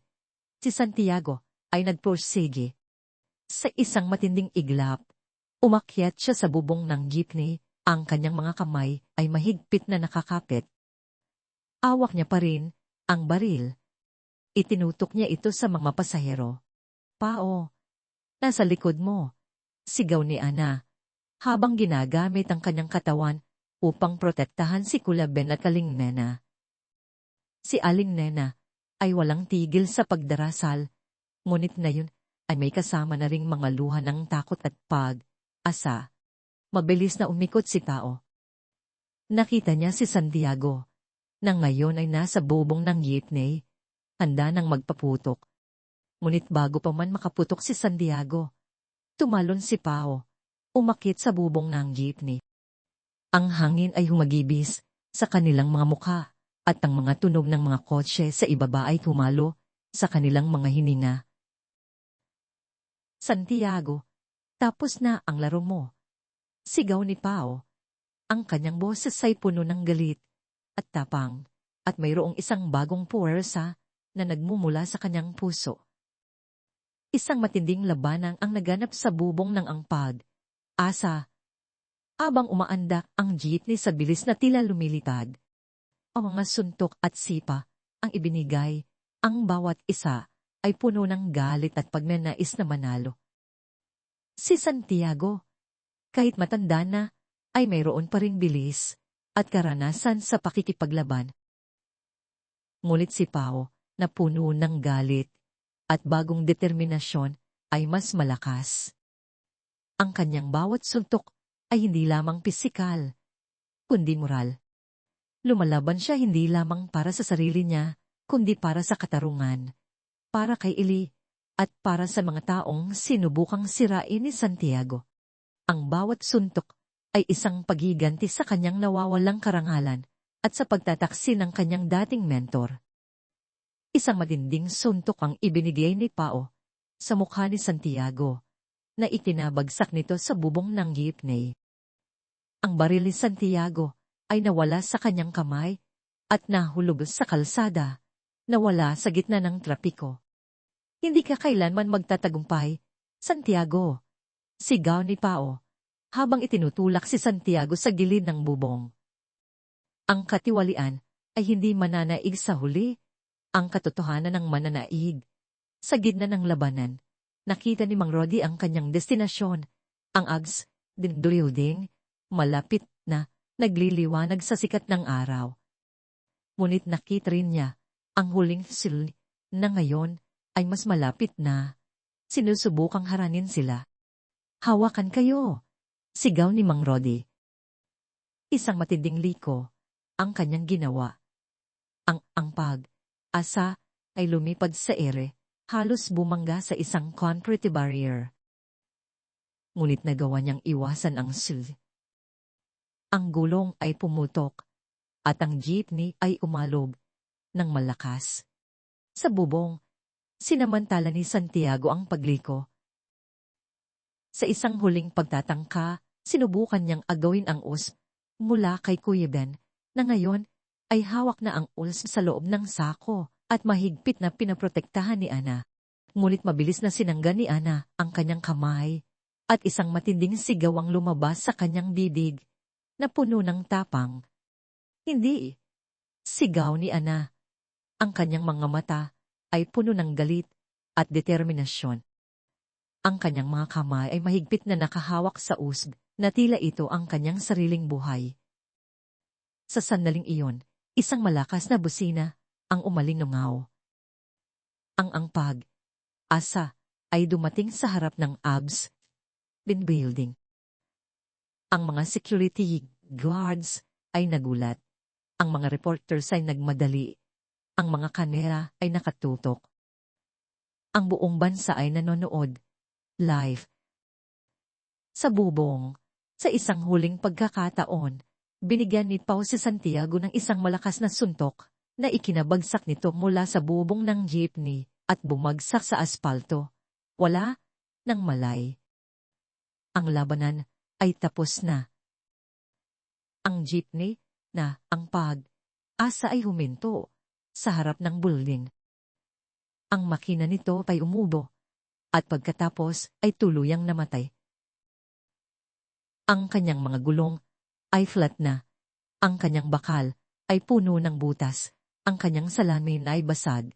si Santiago ay nagpursige. Sa isang matinding iglap, Umakyat siya sa bubong ng jeepney, ang kanyang mga kamay ay mahigpit na nakakapit. Awak niya pa rin ang baril. Itinutok niya ito sa mga pasahero. "Pao, nasa likod mo," sigaw ni Ana, habang ginagamit ang kanyang katawan upang protektahan si Kuya Ben at Aling Nena. Si Aling Nena ay walang tigil sa pagdarasal, ngunit ngayon ay may kasama na ring mga luha ng takot at pag-asa. Mabilis na umikot si Tao. Nakita niya si Santiago, na ngayon ay nasa bubong ng jeepney, handa nang magpaputok. Ngunit bago pa man makaputok si Santiago, tumalon si Pao, umakyat sa bubong ng jeepney. Ang hangin ay humagibis sa kanilang mga mukha, at ang mga tunog ng mga kotse sa ibaba ay tumalo sa kanilang mga hininga. "Santiago, tapos na ang laro mo," sigaw ni Pao. Ang kanyang boses ay puno ng galit at tapang, at mayroong isang bagong puwersa na nagmumula sa kanyang puso. Isang matinding labanan ang naganap sa bubong ng angpag. Asa. Abang umaandak ang jeepney sa bilis na tila lumilipad. Ang mga suntok at sipa ang ibinigay, ang bawat isa ay puno ng galit at pagnanais na manalo. Si Santiago, kahit matanda na, ay mayroon pa ring bilis at karanasan sa pakikipaglaban. Ngunit si Pao, na puno ng galit at bagong determinasyon, ay mas malakas. Ang kanyang bawat suntok ay hindi lamang pisikal, kundi moral. Lumalaban siya hindi lamang para sa sarili niya, kundi para sa katarungan, para kay Eli, at para sa mga taong sinubukang sirain ni Santiago. Ang bawat suntok ay isang paghiganti sa kanyang nawawalang karangalan at sa pagtataksi ng kanyang dating mentor. Isang matinding suntok ang ibinigay ni Pao sa mukha ni Santiago, na itinabagsak nito sa bubong ng jeepney. Ang baril ni Santiago ay nawala sa kanyang kamay at nahulog sa kalsada, nawala sa gitna ng trapiko. "Hindi ka kailanman magtatagumpay, Santiago," sigaw ni Pao, habang itinutulak si Santiago sa gilid ng bubong. Ang katiwalian ay hindi mananaig sa huli, ang katotohanan ng mananaig. Sa gitna ng labanan, nakita ni Mang Rodi ang kanyang destinasyon, ang Ags building, malapit na, nagliliwanag sa sikat ng araw. Ngunit nakita rin niya ang huling sil na ngayon ay mas malapit na. Sinusubukang haranin sila. "Hawakan kayo!" sigaw ni Mang Rodi. Isang matinding liko ang kanyang ginawa. Ang pag-asa ay lumipad sa ere, halos bumangga sa isang concrete barrier. Ngunit nagawa niyang iwasan ang sil. Ang gulong ay pumutok, at ang jeepney ay umalog ng malakas. Sa bubong, sinamantala ni Santiago ang pagliko. Sa isang huling pagtatangka, sinubukan niyang agawin ang usp mula kay Kuya Ben, na ngayon ay hawak na ang usp sa loob ng sako at mahigpit na pinaprotektahan ni Ana. Ngunit mabilis na sinangga ni Ana ang kanyang kamay, at isang matinding sigaw ang lumabas sa kanyang bibig, na puno ng tapang. "Hindi!" sigaw ni Ana. Ang kanyang mga mata ay puno ng galit at determinasyon. Ang kanyang mga kamay ay mahigpit na nakahawak sa usb, na tila ito ang kanyang sariling buhay. Sa sandaling iyon, isang malakas na busina ang umalinungaw. Ang pag-asa ay dumating sa harap ng Abs building. Ang mga security guards ay nagulat. Ang mga reporters ay nagmadali. Ang mga kamera ay nakatutok. Ang buong bansa ay nanonood live. Sa bubong, sa isang huling pagkakataon, binigyan ni Pao si Santiago ng isang malakas na suntok, na ikinabagsak nito mula sa bubong ng jeepney at bumagsak sa aspalto. Wala nang malay. Ang labanan ay tapos na. Ang jeepney, na ang pag-asa ay huminto sa harap ng building. Ang makina nito ay umubo, at pagkatapos ay tuluyang namatay. Ang kanyang mga gulong ay flat na. Ang kanyang bakal ay puno ng butas. Ang kanyang salamin ay basag.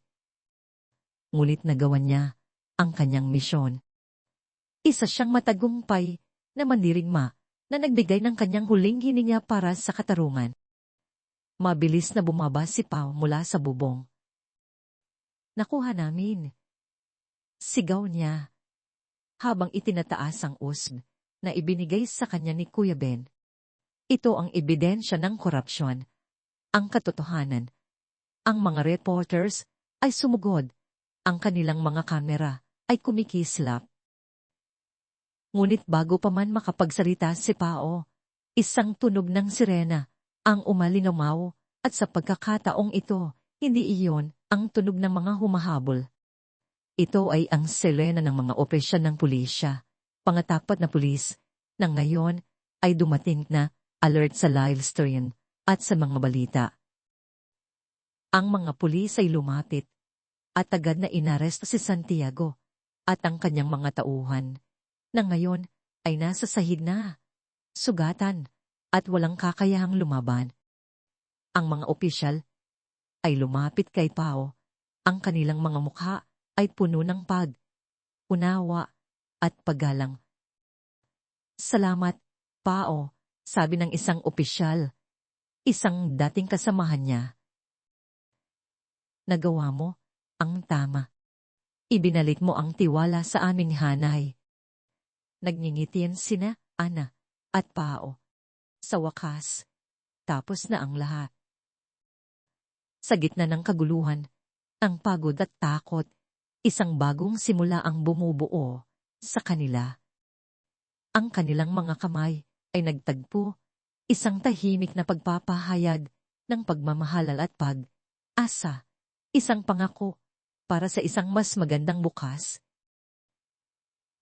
Ngunit nagawa niya ang kanyang misyon. Isa siyang matagumpay na mandirigma na nagbigay ng kanyang huling hininga para sa katarungan. Mabilis na bumaba si Pao mula sa bubong. Nakuha namin. Sigaw niya habang itinataas ang usb na ibinigay sa kanya ni Kuya Ben. Ito ang ebidensya ng korupsyon. Ang katotohanan. Ang mga reporters ay sumugod. Ang kanilang mga kamera ay kumikislap. Ngunit bago pa man makapagsalita si Pao, isang tunog ng sirena ang umalinaw at sa pagkakataong ito, hindi iyon ang tunog ng mga humahabol. Ito ay ang sirena ng mga opisyal ng pulisya, pangatapat na pulis, na ngayon ay dumating na alert sa live stream at sa mga balita. Ang mga pulis ay lumapit at agad na inaresto si Santiago at ang kanyang mga tauhan na ngayon ay nasa sahig na, sugatan at walang kakayahang lumaban. Ang mga opisyal ay lumapit kay Pao. Ang kanilang mga mukha ay puno ng unawa at paggalang. Salamat, Pao, sabi ng isang opisyal, isang dating kasamahan niya. Nagawa mo ang tama. Ibinalik mo ang tiwala sa aming hanay. Nagngingitian sina Ana at Pao. Sa wakas, tapos na ang lahat. Sa gitna ng kaguluhan, ang pagod at takot, isang bagong simula ang bumubuo sa kanila. Ang kanilang mga kamay ay nagtagpo, isang tahimik na pagpapahayag ng pagmamahalal at pag-asa, isang pangako para sa isang mas magandang bukas.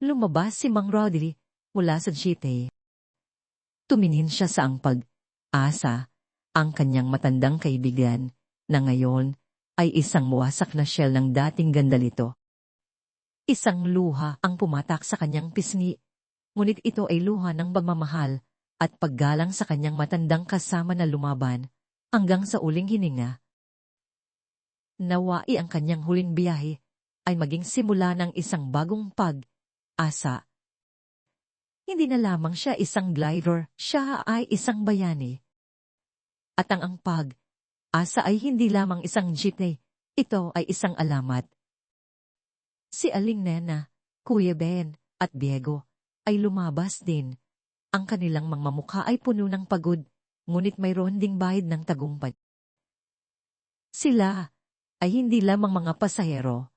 Lumabas si Mang Rodri mula sa jeepney. Tumingin siya sa ang pag-asa, ang kanyang matandang kaibigan, na ngayon ay isang muwasak na shell ng dating ganda nito. Isang luha ang pumatak sa kanyang pisngi, ngunit ito ay luha ng pagmamahal at paggalang sa kanyang matandang kasama na lumaban hanggang sa uling hininga. Nawai ang kanyang huling biyahe ay maging simula ng isang bagong pag-asa. Hindi na lamang siya isang glider, siya ay isang bayani. At ang pag-asa ay hindi lamang isang jeepney, ito ay isang alamat. Si Aling Nena, Kuya Ben, at Diego ay lumabas din. Ang kanilang mga mukha ay puno ng pagod, ngunit mayroon ding bahid ng tagumpay. Sila ay hindi lamang mga pasahero.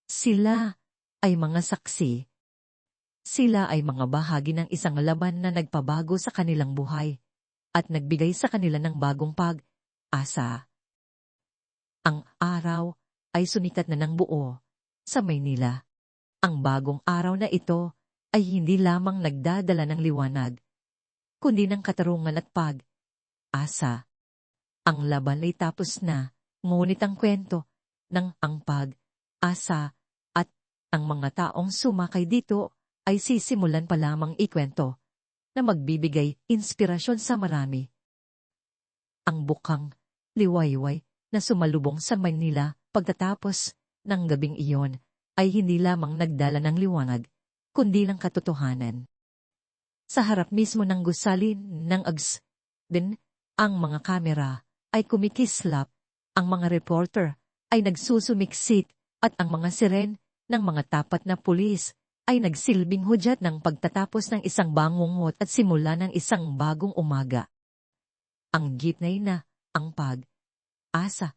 Sila ay mga saksi. Sila ay mga bahagi ng isang laban na nagpabago sa kanilang buhay at nagbigay sa kanila ng bagong pag-asa. Ang araw ay sumikat na ng buo sa Maynila. Ang bagong araw na ito ay hindi lamang nagdadala ng liwanag, kundi ng katarungan at pag-asa. Ang laban ay tapos na, ngunit ang kwento ng ang pag-asa at ang mga taong sumakay dito ay sisimulan pa lamang ikwento na magbibigay inspirasyon sa marami. Ang bukang liwayway na sumalubong sa Manila pagtatapos ng gabing iyon ay hindi lamang nagdala ng liwanag, kundi ng katotohanan. Sa harap mismo ng gusali ng AGS, din ang mga kamera ay kumikislap, ang mga reporter ay nagsusumiksik at ang mga siren ng mga tapat na pulis ay nagsilbing hudyat ng pagtatapos ng isang bangungot at simula ng isang bagong umaga. Ang jeepney na, ang pag-asa,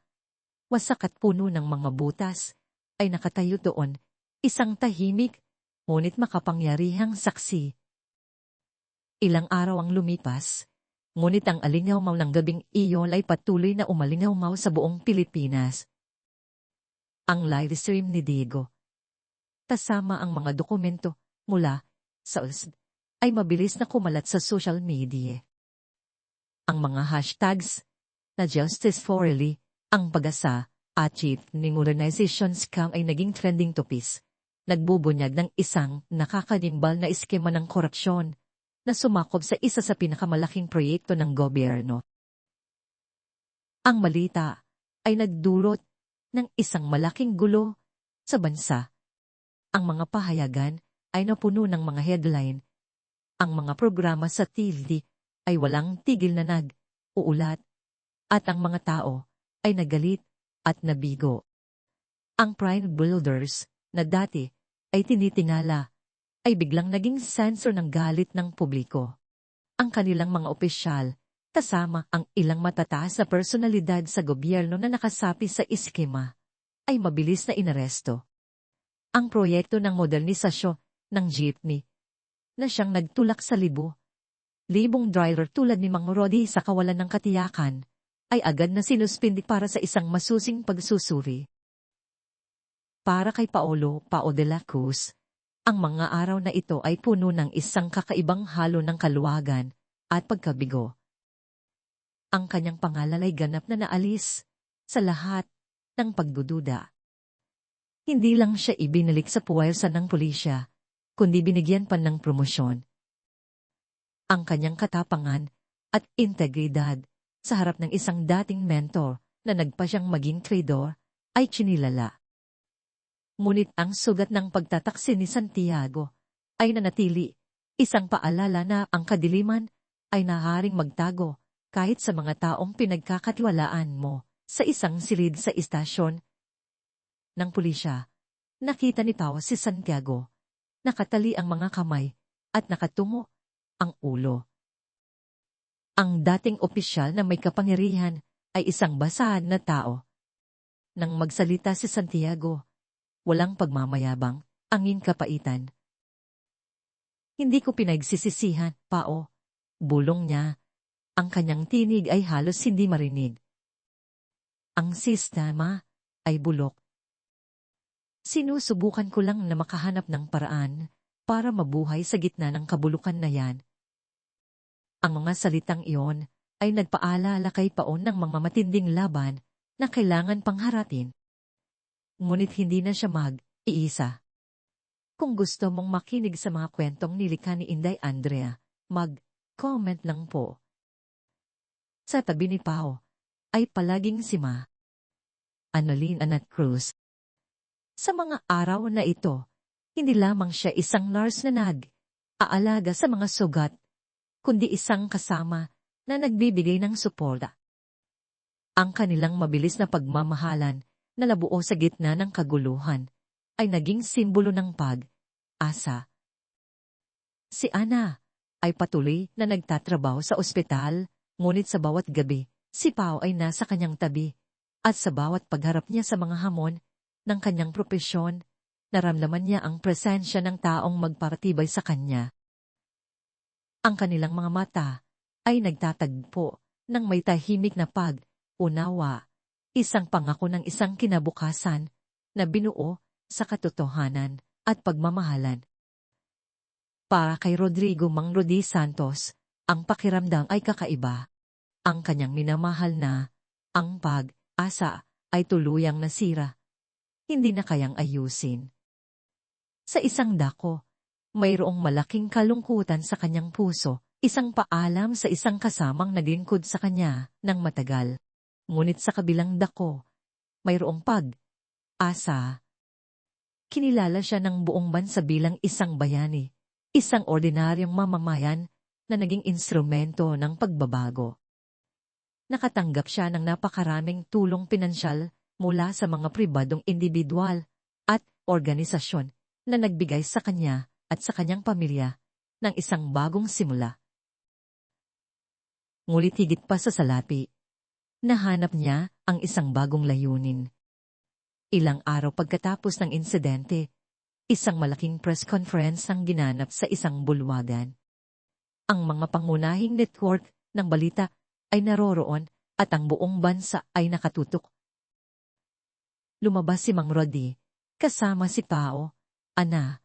wasak at puno ng mga butas, ay nakatayo doon, isang tahimik, ngunit makapangyarihang saksi. Ilang araw ang lumipas, ngunit ang alingaw-maw ng gabing iyon ay patuloy na umalingaw-maw sa buong Pilipinas. Ang live stream ni Diego, kasama ang mga dokumento mula sa USD, ay mabilis na kumalat sa social media. Ang mga hashtags na Justice for Really, ang pag-asa, at Chief ng Organization Scam ay naging trending topics, nagbubunyag ng isang nakakadimbal na eskema ng korupsyon na sumakob sa isa sa pinakamalaking proyekto ng gobyerno. Ang balita ay nagdulot ng isang malaking gulo sa bansa. Ang mga pahayagan ay napuno ng mga headline. Ang mga programa sa TV ay walang tigil na nag-uulat at ang mga tao ay nagalit at nabigo. Ang prime builders na dati ay tinitingala ay biglang naging sensor ng galit ng publiko. Ang kanilang mga opisyal, kasama ang ilang matataas na personalidad sa gobyerno na nakasapi sa iskema, ay mabilis na inaresto. Ang proyekto ng modernisasyon ng jeepney na siyang nagtulak sa libong driver tulad ni Mang Rodi sa kawalan ng katiyakan, ay agad na sinuspindi para sa isang masusing pagsusuri. Para kay Paolo Pao de la Cruz, ang mga araw na ito ay puno ng isang kakaibang halo ng kaluwagan at pagkabigo. Ang kanyang pangalan ay ganap na naalis sa lahat ng pagdududa. Hindi lang siya ibinalik sa puwersa ng pulisya, kundi binigyan pa ng promosyon. Ang kanyang katapangan at integridad sa harap ng isang dating mentor na nagpa siyang maging traidor ay tsinilala. Ngunit ang sugat ng pagtataksin ni Santiago ay nanatili, isang paalala na ang kadiliman ay naharing magtago kahit sa mga taong pinagkakatiwalaan mo. Sa isang silid sa istasyon ng pulisya, nakita ni Pao si Santiago. Nakatali ang mga kamay at nakatungo ang ulo. Ang dating opisyal na may kapangyarihan ay isang basahan na tao. Nang magsalita si Santiago, walang pagmamayabang, angin kapaitan. Hindi ko pinagsisisihan, Pao. Bulong niya. Ang kanyang tinig ay halos hindi marinig. Ang sistema ay bulok. Sinusubukan ko lang na makahanap ng paraan para mabuhay sa gitna ng kabulukan na yan. Ang mga salitang iyon ay nagpaalala kay Paon ng mga matinding laban na kailangan pangharapin. Ngunit hindi na siya mag-iisa. Kung gusto mong makinig sa mga kwentong nilikha ni Inday Andrea, mag-comment lang po. Sa tabi ni Pao ay palaging si Ma Annalyn Anat Cruz. Sa mga araw na ito, hindi lamang siya isang nurse na nag-aalaga sa mga sugat, kundi isang kasama na nagbibigay ng suporta. Ang kanilang mabilis na pagmamahalan na nabuo sa gitna ng kaguluhan ay naging simbolo ng pag-asa. Si Ana ay patuloy na nagtatrabaho sa ospital, ngunit sa bawat gabi, si Pao ay nasa kanyang tabi, at sa bawat pagharap niya sa mga hamon ng kanyang propesyon, naramdaman niya ang presensya ng taong magparatibay sa kanya. Ang kanilang mga mata ay nagtatagpo ng may tahimik na pag-unawa, isang pangako ng isang kinabukasan na binuo sa katotohanan at pagmamahalan. Para kay Rodrigo Mang Rodi Santos, ang pakiramdam ay kakaiba. Ang kanyang minamahal na, ang pag-asa ay tuluyang nasira. Hindi na kayang ayusin. Sa isang dako, mayroong malaking kalungkutan sa kanyang puso, isang paalam sa isang kasamang naglingkod sa kanya ng matagal. Ngunit sa kabilang dako, mayroong pag-asa. Kinilala siya ng buong bansa bilang isang bayani, isang ordinaryong mamamayan na naging instrumento ng pagbabago. Nakatanggap siya ng napakaraming tulong pinansyal mula sa mga pribadong individual at organisasyon na nagbigay sa kanya at sa kanyang pamilya ng isang bagong simula. Ngunit higit pa sa salapi, nahanap niya ang isang bagong layunin. Ilang araw pagkatapos ng insidente, isang malaking press conference ang ginanap sa isang bulwagan. Ang mga pangunahing network ng balita ay naroroon at ang buong bansa ay nakatutok. Lumabas si Mang Rodi, kasama si Pao, Ana,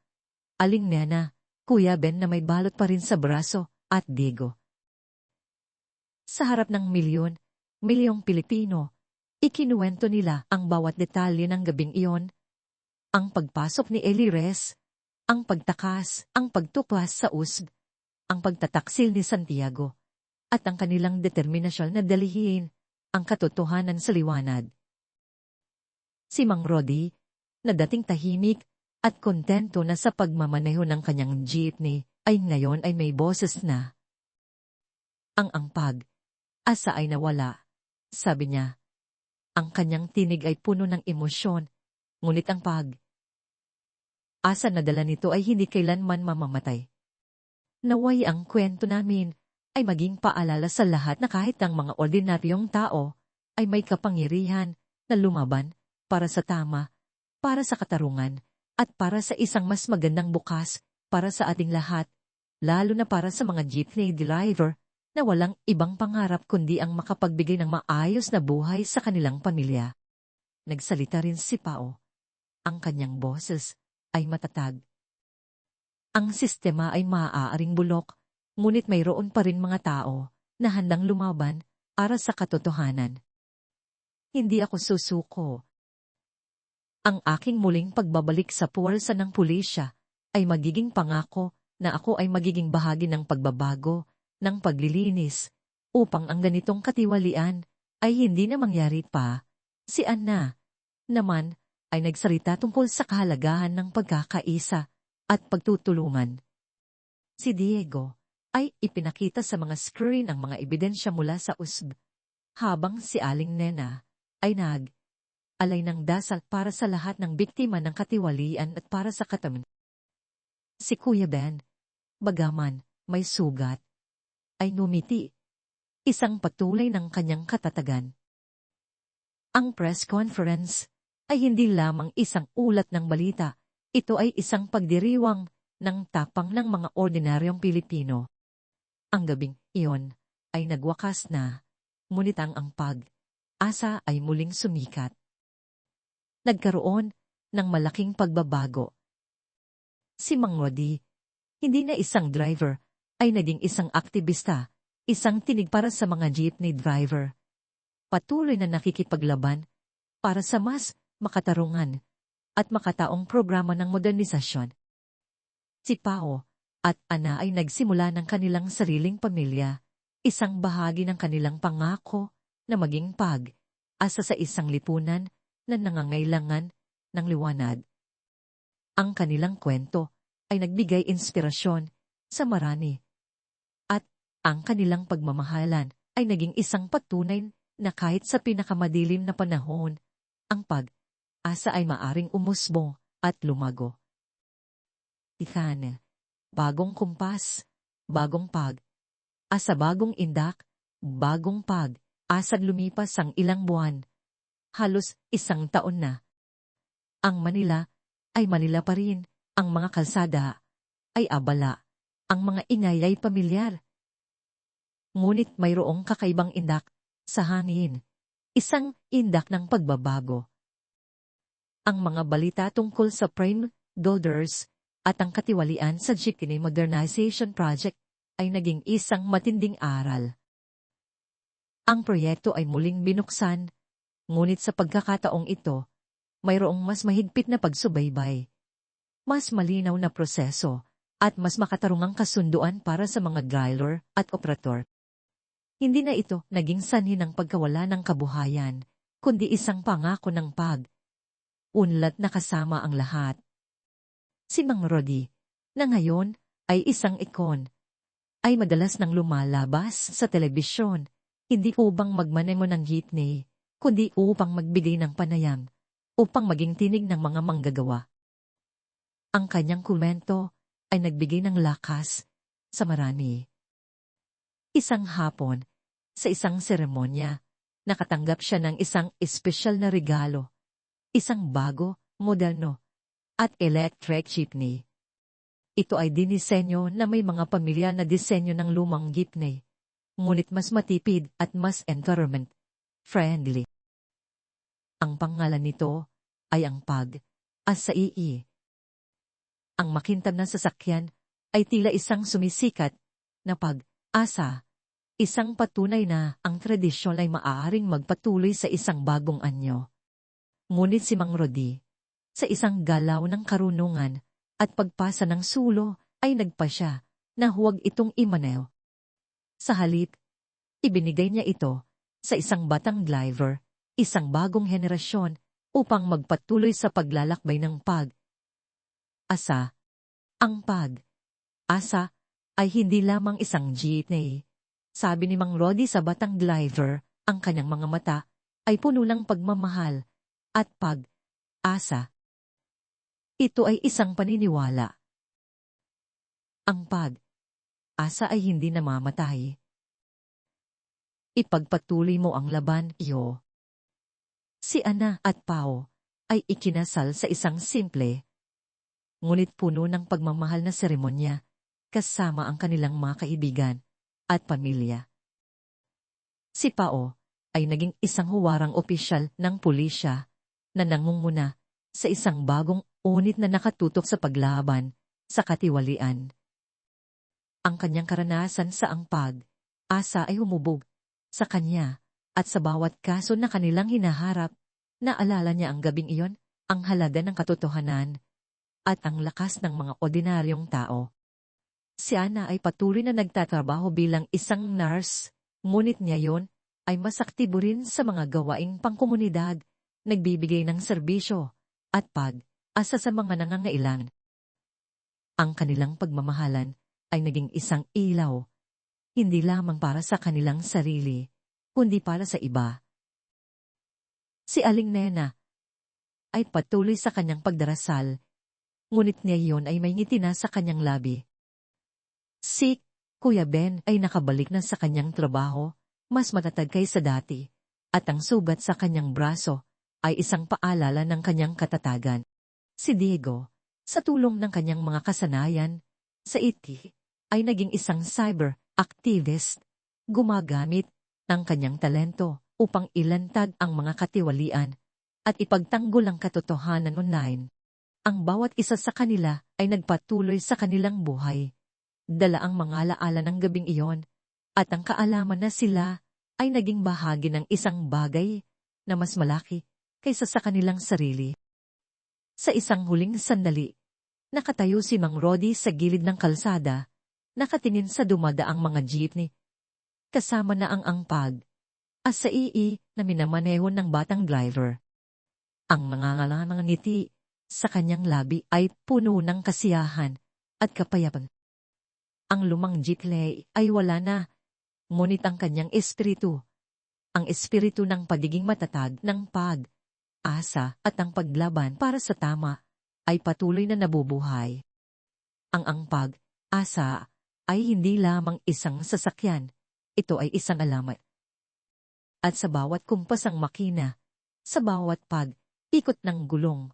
Aling Nena, Kuya Ben na may balot pa rin sa braso, at Diego. Sa harap ng milyong Pilipino, ikinuwento nila ang bawat detalye ng gabing iyon, ang pagpasok ni Elires, ang pagtakas, ang pagtupas sa USB, ang pagtataksil ni Santiago, at ang kanilang determinasyon na dalihin ang katotohanan sa liwanag. Si Mang Rodi, na dating tahimik at kontento na sa pagmamaneho ng kanyang jeepney, ay ngayon ay may boses na. Ang pag-asa ay nawala, sabi niya. Ang kanyang tinig ay puno ng emosyon, ngunit ang pag-asa na dala nito ay hindi kailanman mamamatay. Naway ang kwento namin ay maging paalala sa lahat na kahit ang mga ordinaryong tao ay may kapangyarihan na lumaban para sa tama, para sa katarungan, at para sa isang mas magandang bukas para sa ating lahat, lalo na para sa mga jeepney driver na walang ibang pangarap kundi ang makapagbigay ng maayos na buhay sa kanilang pamilya. Nagsalita rin si Pao. Ang kanyang boses ay matatag. Ang sistema ay maaaring bulok, ngunit mayroon pa rin mga tao na handang lumaban para sa katotohanan. Hindi ako susuko. Ang aking muling pagbabalik sa puwersa ng pulisya ay magiging pangako na ako ay magiging bahagi ng pagbabago, ng paglilinis, upang ang ganitong katiwalian ay hindi na mangyari pa. Si Anna naman ay nagsalita tungkol sa kahalagahan ng pagkakaisa at pagtutulungan. Si Diego ay ipinakita sa mga screen ang mga ebidensya mula sa USB, habang si Aling Nena ay alay ng dasal para sa lahat ng biktima ng katiwalian at para sa katamin. Si Kuya Ben, bagaman may sugat, ay ngumiti, isang patuloy ng kanyang katatagan. Ang press conference ay hindi lamang isang ulat ng balita, ito ay isang pagdiriwang ng tapang ng mga ordinaryong Pilipino. Ang gabing iyon ay nagwakas na, ngunit ang pag-asa ay muling sumikat. Nagkaroon ng malaking pagbabago. Si Mang Rodi, hindi na isang driver, ay naging isang aktivista, isang tinig para sa mga jeepney driver. Patuloy na nakikipaglaban para sa mas makatarungan at makataong programa ng modernisasyon. Si Pao at Ana ay nagsimula ng kanilang sariling pamilya, isang bahagi ng kanilang pangako na maging pag-asa sa isang lipunan na nangangailangan ng liwanag. Ang kanilang kwento ay nagbigay inspirasyon sa marami. At ang kanilang pagmamahalan ay naging isang patunay na kahit sa pinakamadilim na panahon, ang pag-asa ay maaring umusbong at lumago. Titan, bagong kumpas, bagong pag-asa, bagong indak, bagong pag-asad. Lumipas ang ilang buwan. Halos isang taon na. Ang Manila ay Manila pa rin, ang mga kalsada ay abala, ang mga ingay ay pamilyar. Ngunit mayroong kakaibang indak sa hangin, isang indak ng pagbabago. Ang mga balita tungkol sa frame builders at ang katiwalian sa Jeepney Modernization Project ay naging isang matinding aral. Ang proyekto ay muling binuksan, ngunit sa pagkakataong ito, mayroong mas mahigpit na pagsubaybay, mas malinaw na proseso, at mas makatarungang kasunduan para sa mga driver at operator. Hindi na ito naging sanhi ng pagkawala ng kabuhayan, kundi isang pangako ng pag-unlad na kasama ang lahat. Si Mang Rodi, na ngayon ay isang ikon, ay madalas nang lumalabas sa telebisyon, hindi upang magmaneho ng jeepney, kundi upang magbigay ng panayam, upang maging tinig ng mga manggagawa. Ang kanyang komento ay nagbigay ng lakas sa marami. Isang hapon, sa isang seremonya, nakatanggap siya ng isang espesyal na regalo, isang bago, moderno, at electric jeepney. Ito ay dinisenyo na may mga pamilya na disenyo ng lumang jeepney, ngunit mas matipid at mas environment-friendly. Ang pangalan nito ay ang pag-asa. Ang makintab na sasakyan ay tila isang sumisikat na pag-asa, isang patunay na ang tradisyon ay maaaring magpatuloy sa isang bagong anyo. Ngunit si Mang Rodi, sa isang galaw ng karunungan at pagpasa ng sulo, ay nagpasya na huwag itong imaneho. Sa halip, ibinigay niya ito sa isang batang driver, isang bagong henerasyon, upang magpatuloy sa paglalakbay ng pag-asa. Ang pag-asa ay hindi lamang isang jeepney. Sabi ni Mang Rodi sa batang driver, ang kanyang mga mata ay puno ng pagmamahal at pag-asa. Ito ay isang paniniwala. Ang pag-asa ay hindi namamatay. Ipagpatuloy mo ang laban, iyo. Si Ana at Pao ay ikinasal sa isang simple, ngunit puno ng pagmamahal na seremonya, kasama ang kanilang mga kaibigan at pamilya. Si Pao ay naging isang huwarang opisyal ng pulisya na nangunguna sa isang bagong unit na nakatutok sa paglaban sa katiwalian. Ang kanyang karanasan sa ang pag-asa ay humubog sa kanya at sa bawat kaso na kanilang hinaharap, naalala niya ang gabing iyon, ang halaga ng katotohanan at ang lakas ng mga ordinaryong tao. Si Ana ay patuloy na nagtatrabaho bilang isang nurse, ngunit ngayon ay mas aktibo rin sa mga gawaing pangkomunidad, nagbibigay ng serbisyo at pag-asa sa mga nangangailangan. Ang kanilang pagmamahalan ay naging isang ilaw, hindi lamang para sa kanilang sarili, kundi para sa iba. Si Aling Nena ay patuloy sa kanyang pagdarasal, ngunit ngayon ay may ngiti na sa kanyang labi. Si Kuya Ben ay nakabalik na sa kanyang trabaho, mas matatag kaysa dati, at ang sugat sa kanyang braso ay isang paalala ng kanyang katatagan. Si Diego, sa tulong ng kanyang mga kasanayan sa IT, ay naging isang cyber activist, gumagamit ng kanyang talento upang ilantad ang mga katiwalian at ipagtanggol ang katotohanan online. Ang bawat isa sa kanila ay nagpatuloy sa kanilang buhay. Dala ang mga alaala ng gabing iyon at ang kaalaman na sila ay naging bahagi ng isang bagay na mas malaki kaysa sa kanilang sarili. Sa isang huling sandali, nakatayo si Mang Rodi sa gilid ng kalsada, nakatingin sa dumadaang mga jeepney. Kasama na ang pag-asa na minamanehon ng batang driver. Ang nangangalangang ngiti sa kanyang labi ay puno ng kasiyahan at kapayapaan. Ang lumang jeepney ay wala na, ngunit ang kanyang espiritu, ang espiritu ng pagiging matatag ng pag-asa at ang paglaban para sa tama, ay patuloy na nabubuhay. Ang pag-asa ay hindi lamang isang sasakyan, ito ay isang alamat. At sa bawat kumpasang makina, sa bawat pag-ikot ng gulong,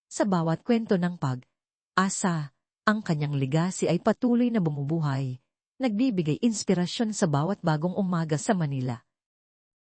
sa bawat kwento ng pag-asa, ang kanyang legacy ay patuloy na bumubuhay, nagbibigay inspirasyon sa bawat bagong umaga sa Manila.